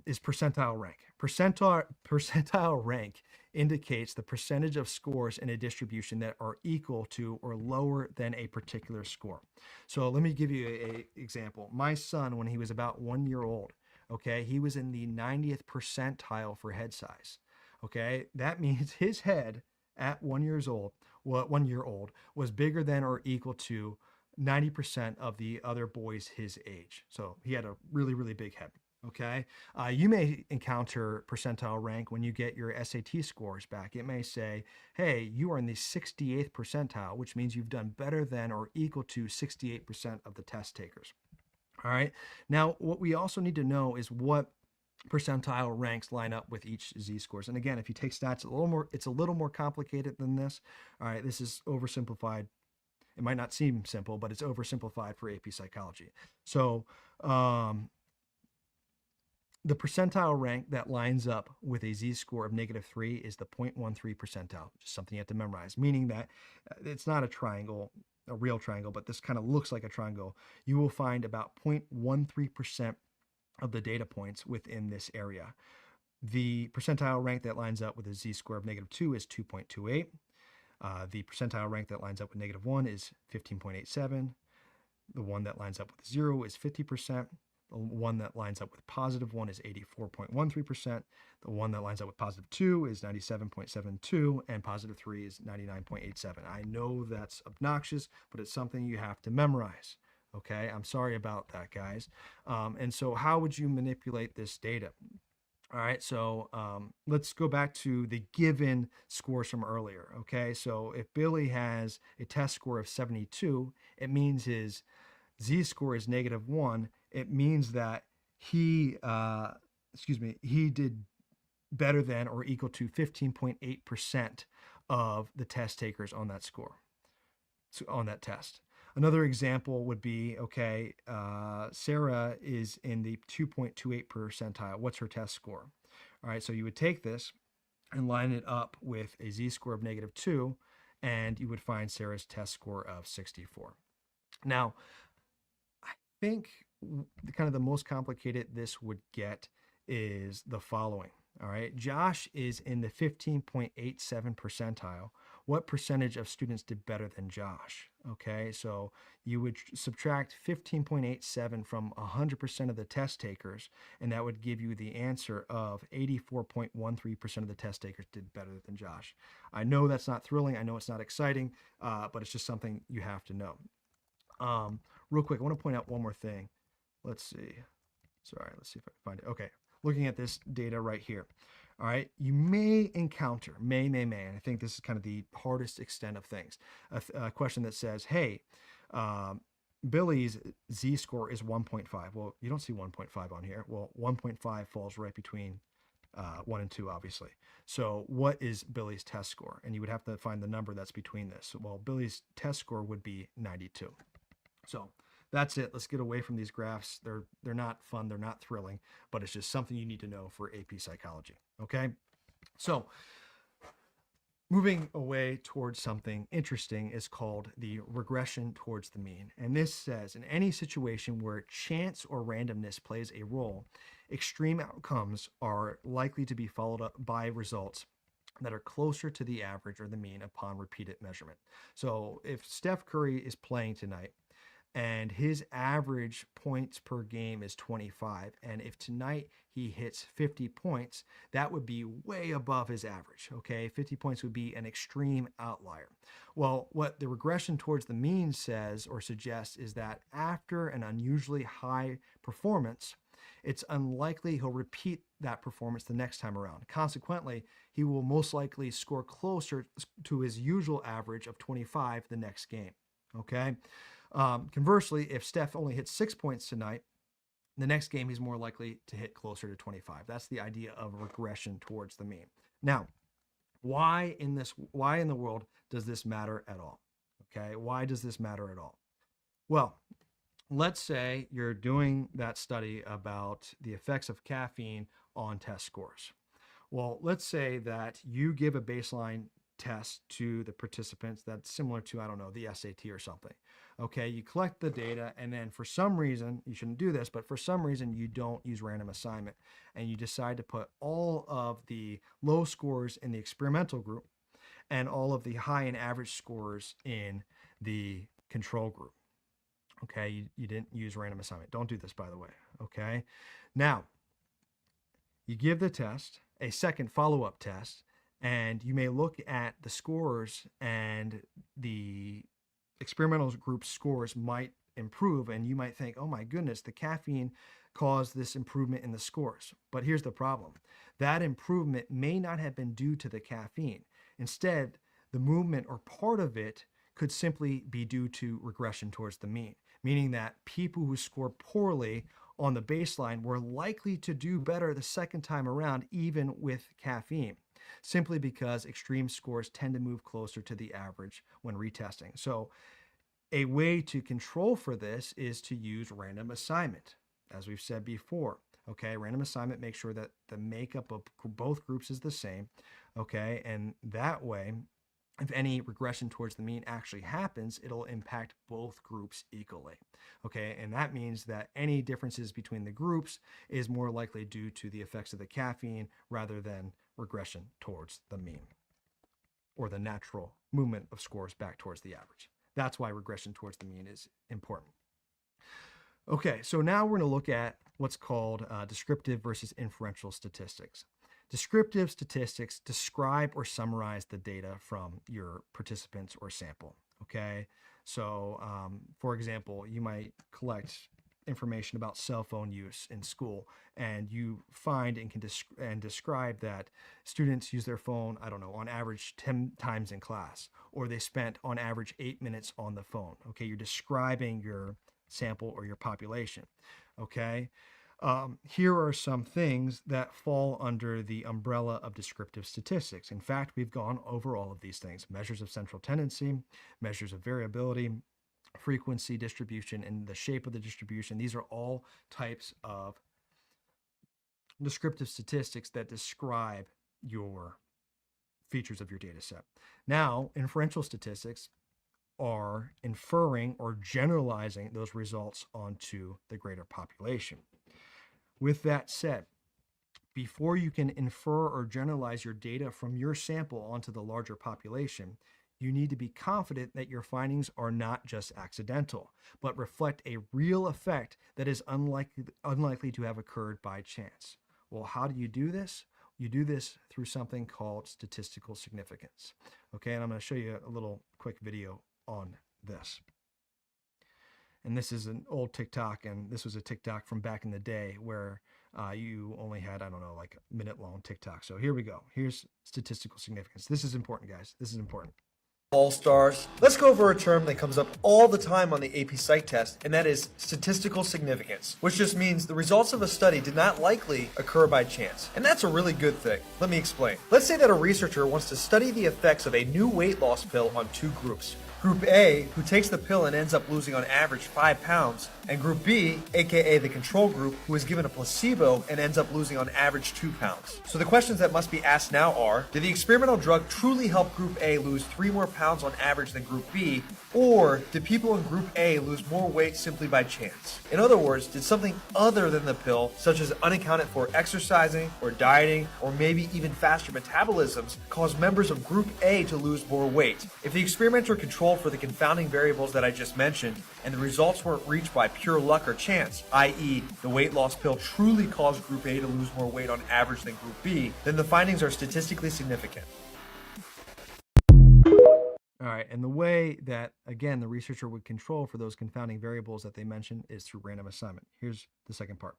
is percentile rank. Percentile rank indicates the percentage of scores in a distribution that are equal to or lower than a particular score. So let me give you an example. My son, when he was about 1 year old, okay, he was in the 90th percentile for head size. Okay, that means his head at 1 year old was bigger than or equal to 90% of the other boys his age. So he had a really, really big head. Okay. You may encounter percentile rank when you get your SAT scores back. It may say, hey, you are in the 68th percentile, which means you've done better than or equal to 68% of the test takers. All right. Now, what we also need to know is what percentile ranks line up with each z-scores. And again, if you take stats it's a little more complicated than this. All right. This is oversimplified. It might not seem simple, but it's oversimplified for AP Psychology. So the percentile rank that lines up with a z-score of -3 is the 0.13 percentile, just something you have to memorize, meaning that it's not a triangle, a real triangle, but this kind of looks like a triangle. You will find about 0.13% of the data points within this area. The percentile rank that lines up with a z-score of -2 is 2.28. The percentile rank that lines up with -1 is 15.87. The one that lines up with 0 is 50%. The one that lines up with +1 is 84.13%. The one that lines up with +2 is 97.72, and +3 is 99.87. I know that's obnoxious, but it's something you have to memorize. Okay, I'm sorry about that, guys. And so how would you manipulate this data? All right, so let's go back to the given scores from earlier. Okay, so if Billy has a test score of 72, it means his z-score is -1. It means that he did better than or equal to 15.8% of the test takers on that score, so on that test. Another example would be, okay, Sarah is in the 2.28 percentile. What's her test score? All right, so you would take this and line it up with a z-score of -2, and you would find Sarah's test score of 64. Now, I think kind of the most complicated this would get is the following. All right, Josh is in the 15.87 percentile. What percentage of students did better than Josh? Okay, so you would subtract 15.87 from 100% of the test takers, and that would give you the answer of 84.13% of the test takers did better than Josh. I know that's not thrilling. I know it's not exciting, but it's just something you have to know. Real quick, I want to point out one more thing. Let's see. Sorry, let's see if I can find it. Okay, looking at this data right here. All right, you may encounter, and I think this is kind of the hardest extent of things, a question that says, hey, Billy's z-score is 1.5. Well, you don't see 1.5 on here. Well, 1.5 falls right between 1 and 2, obviously. So what is Billy's test score? And you would have to find the number that's between this. Well, Billy's test score would be 92. So that's it. Let's get away from these graphs. They're not fun. They're not thrilling, but it's just something you need to know for AP Psychology. Okay. So moving away towards something interesting is called the regression towards the mean. And this says in any situation where chance or randomness plays a role, extreme outcomes are likely to be followed up by results that are closer to the average or the mean upon repeated measurement. So if Steph Curry is playing tonight, and his average points per game is 25. And if tonight he hits 50 points, that would be way above his average, okay? 50 points would be an extreme outlier. Well, what the regression towards the mean says or suggests is that after an unusually high performance, it's unlikely he'll repeat that performance the next time around. Consequently, he will most likely score closer to his usual average of 25 the next game, okay? Conversely, if Steph only hits 6 points tonight, the next game he's more likely to hit closer to 25. That's the idea of regression towards the mean. Now, Why in the world does this matter at all? Okay, why does this matter at all? Well, let's say you're doing that study about the effects of caffeine on test scores. Well, let's say that you give a baseline test to the participants that's similar to, I don't know, the SAT or something. Okay, you collect the data, and then for some reason, you shouldn't do this, but for some reason, you don't use random assignment, and you decide to put all of the low scores in the experimental group and all of the high and average scores in the control group. Okay, you didn't use random assignment. Don't do this, by the way. Okay, now you give the test, a second follow-up test, and you may look at the scores, and the experimental group scores might improve, and you might think, oh my goodness, the caffeine caused this improvement in the scores. But here's the problem. That improvement may not have been due to the caffeine. Instead, the movement or part of it could simply be due to regression towards the mean, meaning that people who score poorly on the baseline were likely to do better the second time around, even with caffeine, simply because extreme scores tend to move closer to the average when retesting. So a way to control for this is to use random assignment, as we've said before. Okay, random assignment makes sure that the makeup of both groups is the same. Okay, and that way, if any regression towards the mean actually happens, it'll impact both groups equally. Okay, and that means that any differences between the groups is more likely due to the effects of the caffeine rather than regression towards the mean or the natural movement of scores back towards the average. That's why regression towards the mean is important. Okay, so now we're going to look at what's called descriptive versus inferential statistics. Descriptive statistics describe or summarize the data from your participants or sample. Okay, so for example, you might collect information about cell phone use in school, and you find and can describe that students use their phone, I don't know, on average 10 times in class, or they spent on average 8 minutes on the phone. Okay, you're describing your sample or your population. Okay, here are some things that fall under the umbrella of descriptive statistics. In fact, we've gone over all of these things: measures of central tendency, measures of variability, frequency distribution, and the shape of the distribution. These are all types of descriptive statistics that describe your features of your data set. Now, inferential statistics are inferring or generalizing those results onto the greater population. With that said, before you can infer or generalize your data from your sample onto the larger population, you need to be confident that your findings are not just accidental, but reflect a real effect that is unlikely to have occurred by chance. Well, how do you do this? You do this through something called statistical significance. Okay, and I'm going to show you a little quick video on this. And this is an old TikTok, and this was a TikTok from back in the day where you only had, I don't know, like a minute-long TikTok. So here we go. Here's statistical significance. This is important, guys. This is important. All stars. Let's go over a term that comes up all the time on the AP Psych test, and that is statistical significance, which just means the results of a study did not likely occur by chance. And that's a really good thing. Let me explain. Let's say that a researcher wants to study the effects of a new weight loss pill on two groups. Group A, who takes the pill and ends up losing on average 5 pounds, and Group B, aka the control group, who is given a placebo and ends up losing on average 2 pounds. So the questions that must be asked now are, did the experimental drug truly help Group A lose 3 more pounds on average than Group B, or did people in Group A lose more weight simply by chance? In other words, did something other than the pill, such as unaccounted for exercising or dieting, or maybe even faster metabolisms, cause members of Group A to lose more weight? If the experimenter controlled for the confounding variables that I just mentioned, and the results weren't reached by pure luck or chance, i.e. the weight loss pill truly caused Group A to lose more weight on average than Group B, then the findings are statistically significant. All right, and the way that, again, the researcher would control for those confounding variables that they mentioned is through random assignment. Here's the second part.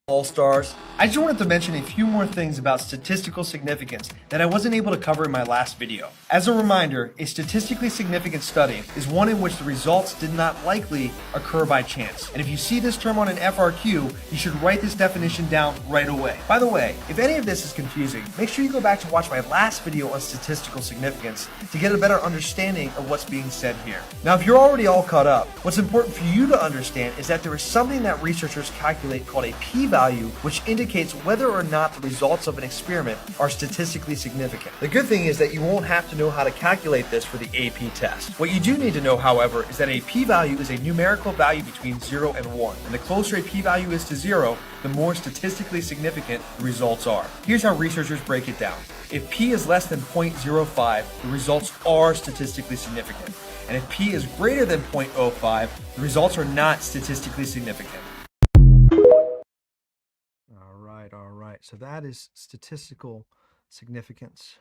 All-Stars. I just wanted to mention a few more things about statistical significance that I wasn't able to cover in my last video. As a reminder, a statistically significant study is one in which the results did not likely occur by chance. And if you see this term on an FRQ, you should write this definition down right away. By the way, if any of this is confusing, make sure you go back to watch my last video on statistical significance to get a better understanding of what's being said here. Now, if you're already all caught up, what's important for you to understand is that there is something that researchers calculate called a p-value, which indicates whether or not the results of an experiment are statistically significant. The good thing is that you won't have to know how to calculate this for the AP test. What you do need to know, however, is that a p-value is a numerical value between 0 and 1. And the closer a p-value is to 0, the more statistically significant the results are. Here's how researchers break it down. If p is less than 0.05, the results are statistically significant. And if p is greater than 0.05, the results are not statistically significant. All right. So that is statistical significance.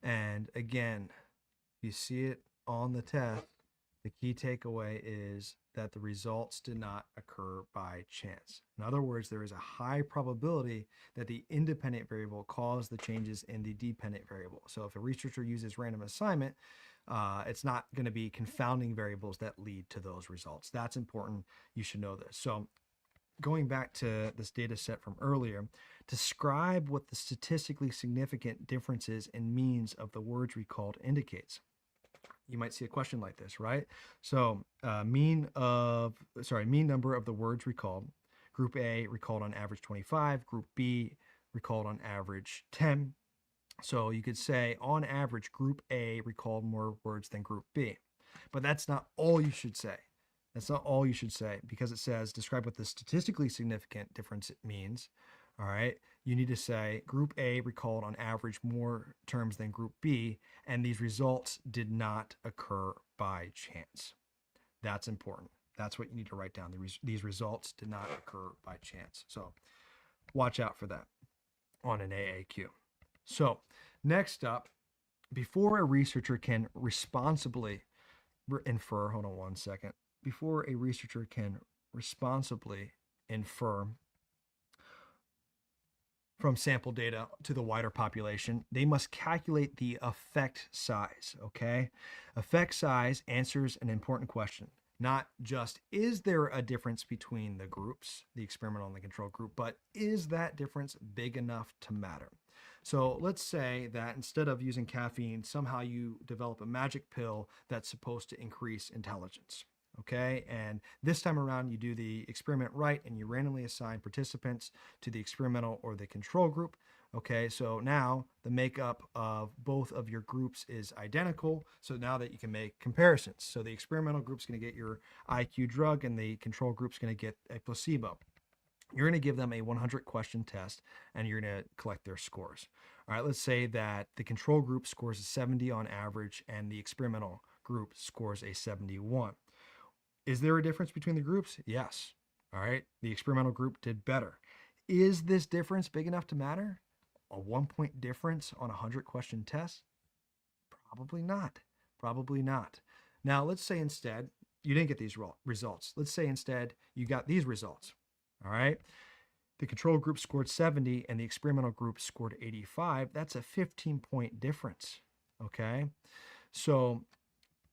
And again, you see it on the test. The key takeaway is that the results did not occur by chance. In other words, there is a high probability that the independent variable caused the changes in the dependent variable. So if a researcher uses random assignment, it's not going to be confounding variables that lead to those results. That's important. You should know this. So going back to this data set from earlier, describe what the statistically significant differences in means of the words recalled indicates. You might see a question like this, right? So mean number of the words recalled. Group A recalled on average 25, group B recalled on average 10. So you could say on average, group A recalled more words than group B. But that's not all you should say. That's not all you should say, because it says describe what the statistically significant difference means. All right. You need to say group A recalled on average more terms than group B, and these results did not occur by chance. That's important. That's what you need to write down. These results did not occur by chance. So watch out for that on an AAQ. So next up, before a researcher can responsibly infer, hold on one second. Before a researcher can responsibly infer from sample data to the wider population, they must calculate the effect size, okay? Effect size answers an important question. Not just, is there a difference between the groups, the experimental and the control group, but is that difference big enough to matter? So let's say that instead of using caffeine, somehow you develop a magic pill that's supposed to increase intelligence. Okay, and this time around you do the experiment right and you randomly assign participants to the experimental or the control group. Okay, so now the makeup of both of your groups is identical. So now that you can make comparisons. So the experimental group's going to get your IQ drug and the control group's going to get a placebo. You're going to give them a 100 question test and you're going to collect their scores. All right, let's say that the control group scores a 70 on average and the experimental group scores a 71. Is there a difference between the groups? Yes. All right. The experimental group did better. Is this difference big enough to matter? A 1-point difference on a 100 question test? Probably not. Probably not. Now, let's say instead you didn't get these results. Let's say instead you got these results. All right. The control group scored 70 and the experimental group scored 85. That's a 15-point difference. Okay. So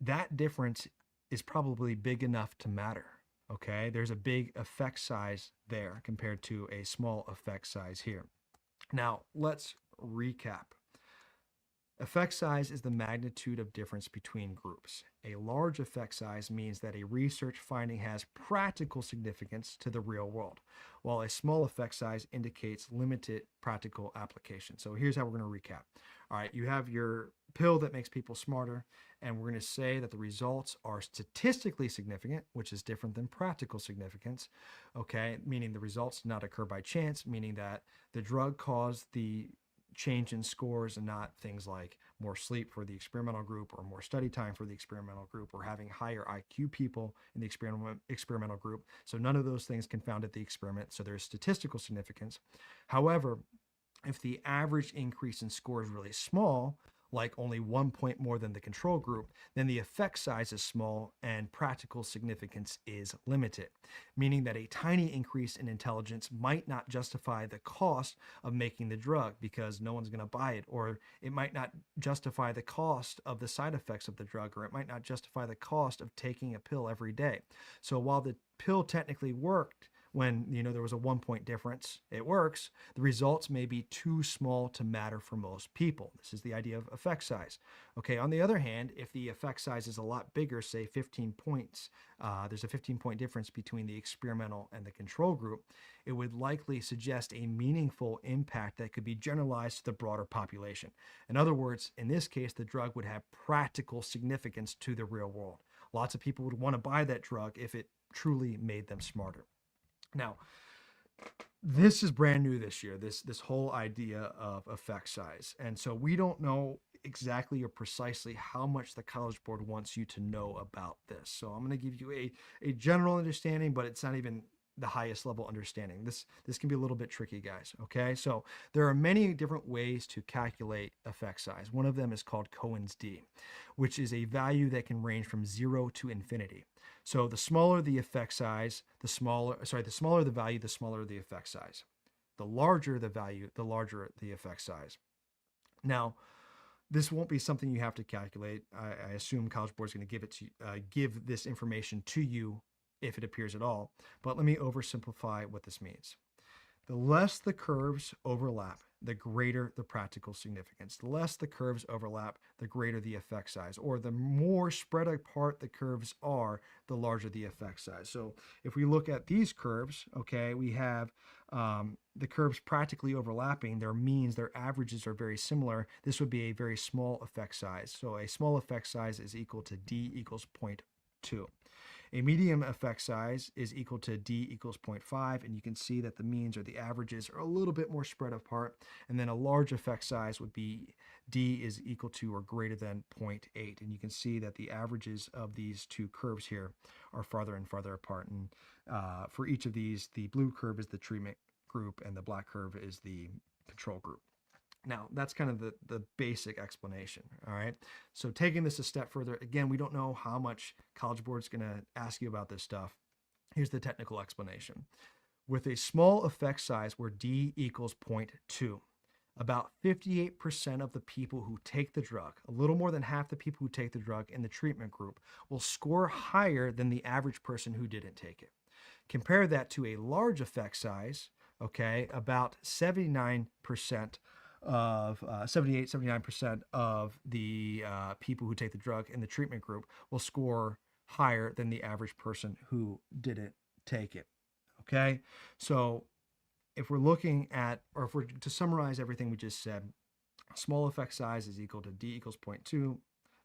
that difference is probably big enough to matter. Okay, there's a big effect size there compared to a small effect size here. Now let's recap. Effect size is the magnitude of difference between groups. A large effect size means that a research finding has practical significance to the real world, while a small effect size indicates limited practical application. So here's how we're going to recap. All right, you have your pill that makes people smarter, and we're going to say that the results are statistically significant, which is different than practical significance, okay, meaning the results did not occur by chance, meaning that the drug caused the change in scores and not things like more sleep for the experimental group or more study time for the experimental group or having higher IQ people in the experimental group. So none of those things confounded the experiment. So there's statistical significance. However, if the average increase in score is really small, like only 1 point more than the control group, then the effect size is small and practical significance is limited, meaning that a tiny increase in intelligence might not justify the cost of making the drug because no one's going to buy it, or it might not justify the cost of the side effects of the drug, or it might not justify the cost of taking a pill every day. So while the pill technically worked, when there was a 1 point difference, it works, the results may be too small to matter for most people. This is the idea of effect size. Okay, on the other hand, if the effect size is a lot bigger, say 15 points, there's a 15-point difference between the experimental and the control group, it would likely suggest a meaningful impact that could be generalized to the broader population. In other words, in this case, the drug would have practical significance to the real world. Lots of people would want to buy that drug if it truly made them smarter. Now, this is brand new this year, this whole idea of effect size. And so we don't know exactly or precisely how much the College Board wants you to know about this. So I'm going to give you a general understanding, but it's not even the highest level understanding. This can be a little bit tricky, guys. Okay, so there are many different ways to calculate effect size. One of them is called Cohen's d, which is a value that can range from 0 to infinity. So the smaller the effect size, the smaller the value, the smaller the effect size. The larger the value, the larger the effect size. Now, this won't be something you have to calculate. I assume College Board is going to give this information to you if it appears at all. But let me oversimplify what this means. The less the curves overlap, the greater the practical significance. The less the curves overlap, the greater the effect size. Or the more spread apart the curves are, the larger the effect size. So if we look at these curves, okay, we have the curves practically overlapping. Their means, their averages are very similar. This would be a very small effect size. So a small effect size is equal to d equals 0.2. A medium effect size is equal to d equals 0.5, and you can see that the means or the averages are a little bit more spread apart. And then a large effect size would be d is equal to or greater than 0.8. And you can see that the averages of these two curves here are farther and farther apart. And for each of these, the blue curve is the treatment group and the black curve is the control group. Now, that's kind of the basic explanation, all right? So taking this a step further, again, we don't know how much College Board's going to ask you about this stuff. Here's the technical explanation. With a small effect size where d equals 0.2, about 58% of the people who take the drug, a little more than half the people who take the drug in the treatment group, will score higher than the average person who didn't take it. Compare that to a large effect size, okay, about 79% of 79% of the people who take the drug in the treatment group will score higher than the average person who didn't take it. Okay, so if we're looking at, or if we're to summarize everything we just said, small effect size is equal to d equals 0.2,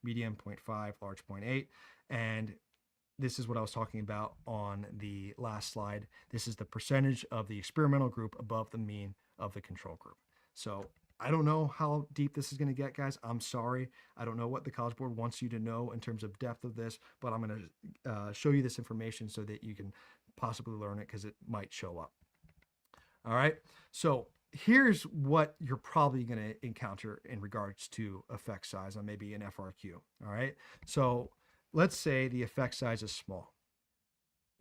medium 0.5, large 0.8, and this is what I was talking about on the last slide. This is the percentage of the experimental group above the mean of the control group. So I don't know how deep this is going to get, guys. I'm sorry. I don't know what the College Board wants you to know in terms of depth of this, but I'm going to show you this information so that you can possibly learn it because it might show up. All right. So here's what you're probably going to encounter in regards to effect size on maybe an FRQ. All right. So let's say the effect size is small.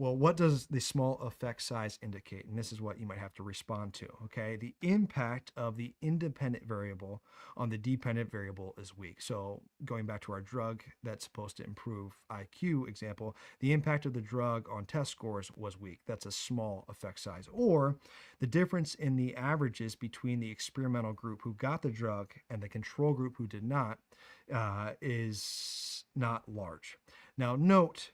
Well, what does the small effect size indicate? And this is what you might have to respond to, okay? The impact of the independent variable on the dependent variable is weak. So going back to our drug that's supposed to improve IQ example, the impact of the drug on test scores was weak. That's a small effect size. Or the difference in the averages between the experimental group who got the drug and the control group who did not is not large. Now note,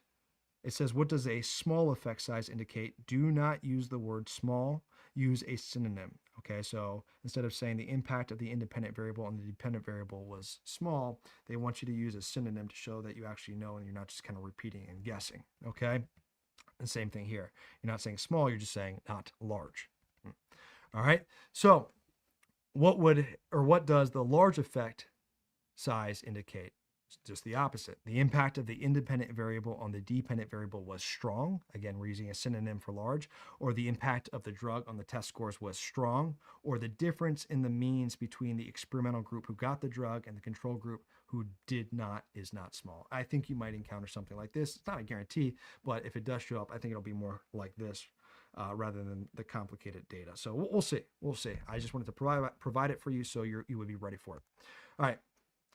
it says, what does a small effect size indicate? Do not use the word small, use a synonym. Okay, so instead of saying the impact of the independent variable on the dependent variable was small, they want you to use a synonym to show that you actually know and you're not just kind of repeating and guessing. Okay, and same thing here. You're not saying small, you're just saying not large. All right, so what does the large effect size indicate? just the opposite. The impact of the independent variable on the dependent variable was strong. Again, we're using a synonym for large. Or the impact of the drug on the test scores was strong. Or the difference in the means between the experimental group who got the drug and the control group who did not is not small. I think you might encounter something like this. It's not a guarantee, but if it does show up, I think it'll be more like this rather than the complicated data. So we'll see. We'll see. I just wanted to provide it for you so you would be ready for it. All right.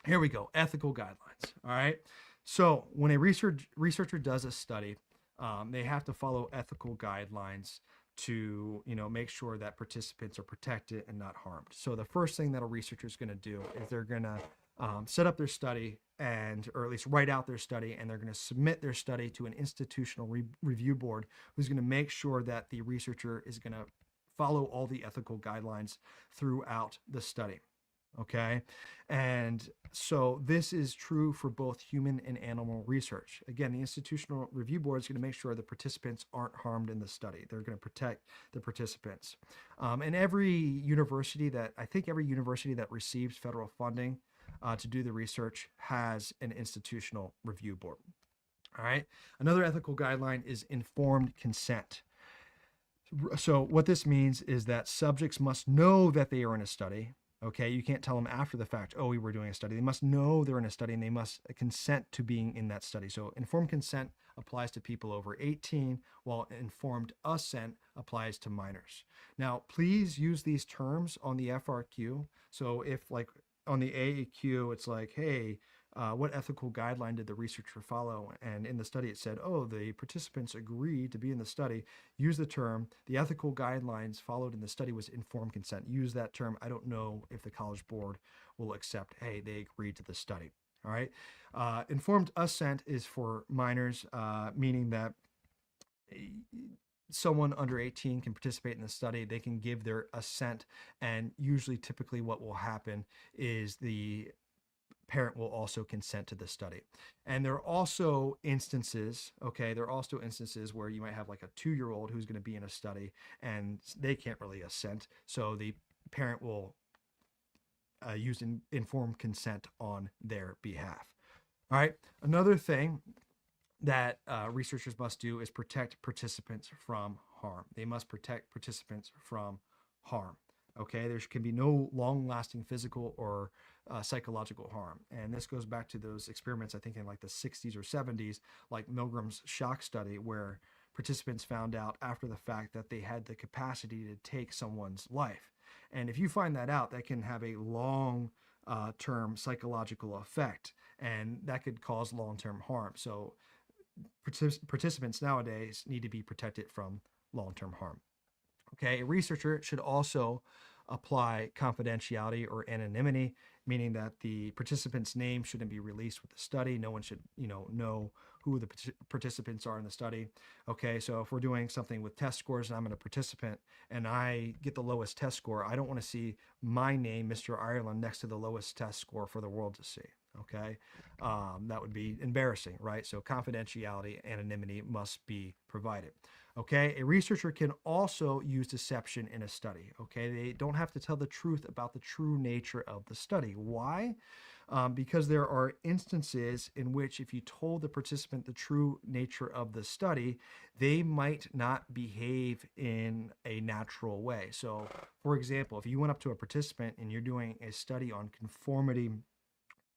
Here we go. Ethical guidelines. All right. So when a researcher does a study, they have to follow ethical guidelines to make sure that participants are protected and not harmed. So the first thing that a researcher is going to do is they're going to set up their study or at least write out their study, and they're going to submit their study to an institutional review board who's going to make sure that the researcher is going to follow all the ethical guidelines throughout the study. Okay. And so this is true for both human and animal research. Again, the institutional review board is going to make sure the participants aren't harmed in the study. They're going to protect the participants. And every university that receives federal funding to do the research has an institutional review board. All right. Another ethical guideline is informed consent. So what this means is that subjects must know that they are in a study. Okay, you can't tell them after the fact, oh, we were doing a study. They must know they're in a study, and they must consent to being in that study. So informed consent applies to people over 18, while informed assent applies to minors. Now, please use these terms on the FRQ. So if like on the AAQ, it's like, hey, what ethical guideline did the researcher follow? And in the study, it said, oh, the participants agreed to be in the study. Use the term, the ethical guidelines followed in the study was informed consent. Use that term. I don't know if the College Board will accept, hey, they agreed to the study. All right. Informed assent is for minors, meaning that someone under 18 can participate in the study. They can give their assent. And usually, typically, what will happen is the parent will also consent to the study. And there are also instances, where you might have like a 2-year-old who's going to be in a study and they can't really assent. So the parent will use informed consent on their behalf. All right. Another thing that researchers must do is protect participants from harm. They must protect participants from harm. Okay, there can be no long-lasting physical or psychological harm. And this goes back to those experiments, I think in like the 60s or 70s, like Milgram's shock study, where participants found out after the fact that they had the capacity to take someone's life. And if you find that out, that can have a long-term psychological effect, and that could cause long-term harm. So participants nowadays need to be protected from long-term harm. Okay, a researcher should also apply confidentiality or anonymity, meaning that the participant's name shouldn't be released with the study. No one should, know who the participants are in the study. Okay, so if we're doing something with test scores and I'm a participant and I get the lowest test score, I don't want to see my name, Mr. Ireland, next to the lowest test score for the world to see. Okay, that would be embarrassing, right? So confidentiality, anonymity must be provided. Okay, a researcher can also use deception in a study. Okay, they don't have to tell the truth about the true nature of the study. Why? Because there are instances in which if you told the participant the true nature of the study, they might not behave in a natural way. So, for example, if you went up to a participant and you're doing a study on conformity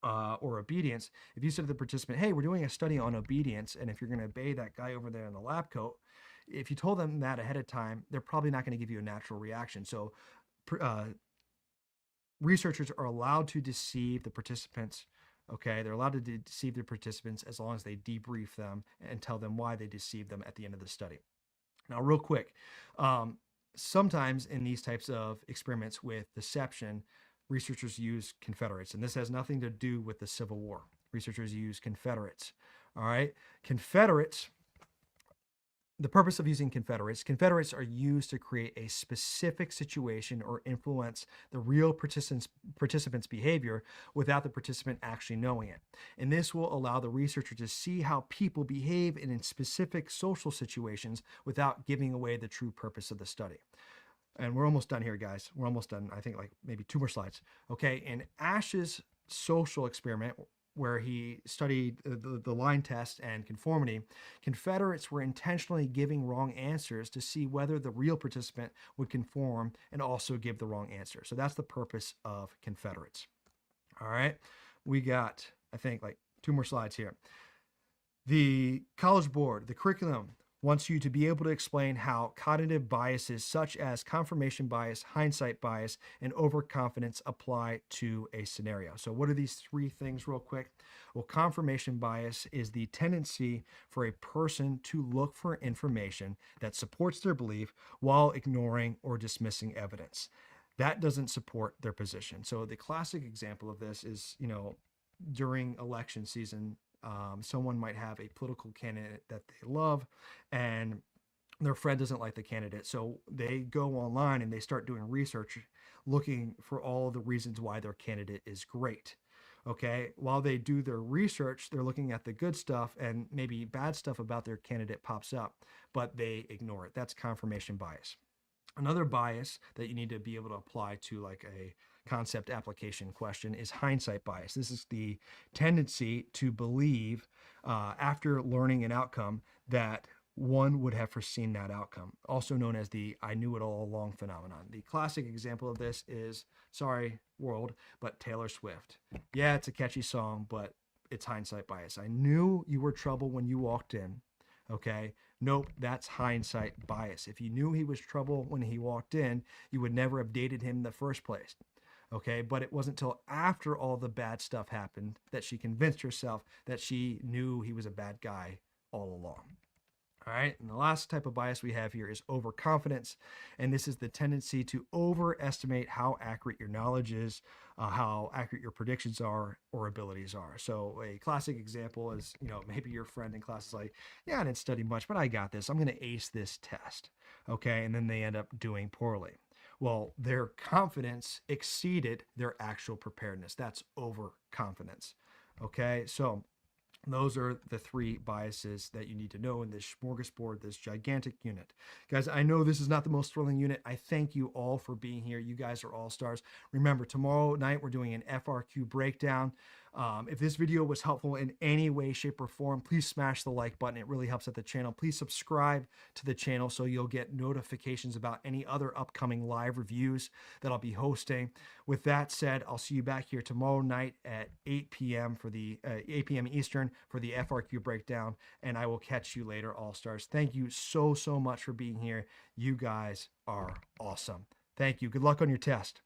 or obedience, if you said to the participant, hey, we're doing a study on obedience, and if you're going to obey that guy over there in the lab coat, if you told them that ahead of time, they're probably not going to give you a natural reaction. So researchers are allowed to deceive the participants. Okay, they're allowed to deceive the participants as long as they debrief them and tell them why they deceived them at the end of the study. Now, real quick, sometimes in these types of experiments with deception, researchers use Confederates, and this has nothing to do with the Civil War. Researchers use Confederates. All right, Confederates. The purpose of using Confederates are used to create a specific situation or influence the real participant's behavior without the participant actually knowing it. And this will allow the researcher to see how people behave in specific social situations without giving away the true purpose of the study. And we're almost done here, guys. We're almost done. I think like maybe 2 more slides. Okay, in Ash's social experiment, where he studied the line test and conformity, Confederates were intentionally giving wrong answers to see whether the real participant would conform and also give the wrong answer. So that's the purpose of Confederates. All right. We got, I think, like 2 more slides here. The College Board, the curriculum, wants you to be able to explain how cognitive biases such as confirmation bias, hindsight bias, and overconfidence apply to a scenario. So what are these 3 things real quick? Well, confirmation bias is the tendency for a person to look for information that supports their belief while ignoring or dismissing evidence. That doesn't support their position. So the classic example of this is, during election season, someone might have a political candidate that they love, and their friend doesn't like the candidate. So they go online and they start doing research looking for all the reasons why their candidate is great. Okay. While they do their research, they're looking at the good stuff, and maybe bad stuff about their candidate pops up, but they ignore it. That's confirmation bias. Another bias that you need to be able to apply to like a concept application question is hindsight bias. This is the tendency to believe after learning an outcome that one would have foreseen that outcome, also known as the I knew it all along phenomenon. The classic example of this is, sorry world, but Taylor Swift. Yeah, it's a catchy song, but it's hindsight bias. I knew you were trouble when you walked in. Okay. Nope, that's hindsight bias. If you knew he was trouble when he walked in, you would never have dated him in the first place. Okay, but it wasn't until after all the bad stuff happened that she convinced herself that she knew he was a bad guy all along. All right, and the last type of bias we have here is overconfidence, and this is the tendency to overestimate how accurate your knowledge is, how accurate your predictions are or abilities are. So a classic example is, maybe your friend in class is like, yeah, I didn't study much, but I got this. I'm going to ace this test. Okay, and then they end up doing poorly. Well, their confidence exceeded their actual preparedness. That's overconfidence. Okay, so those are the 3 biases that you need to know in this smorgasbord, this gigantic unit. Guys, I know this is not the most thrilling unit. I thank you all for being here. You guys are all stars. Remember, tomorrow night we're doing an FRQ breakdown. If this video was helpful in any way, shape, or form, please smash the like button. It really helps out the channel. Please subscribe to the channel so you'll get notifications about any other upcoming live reviews that I'll be hosting. With that said, I'll see you back here tomorrow night at 8 p.m. for the 8 p.m. Eastern for the FRQ breakdown, and I will catch you later, all stars. Thank you so much for being here. You guys are awesome. Thank you. Good luck on your test.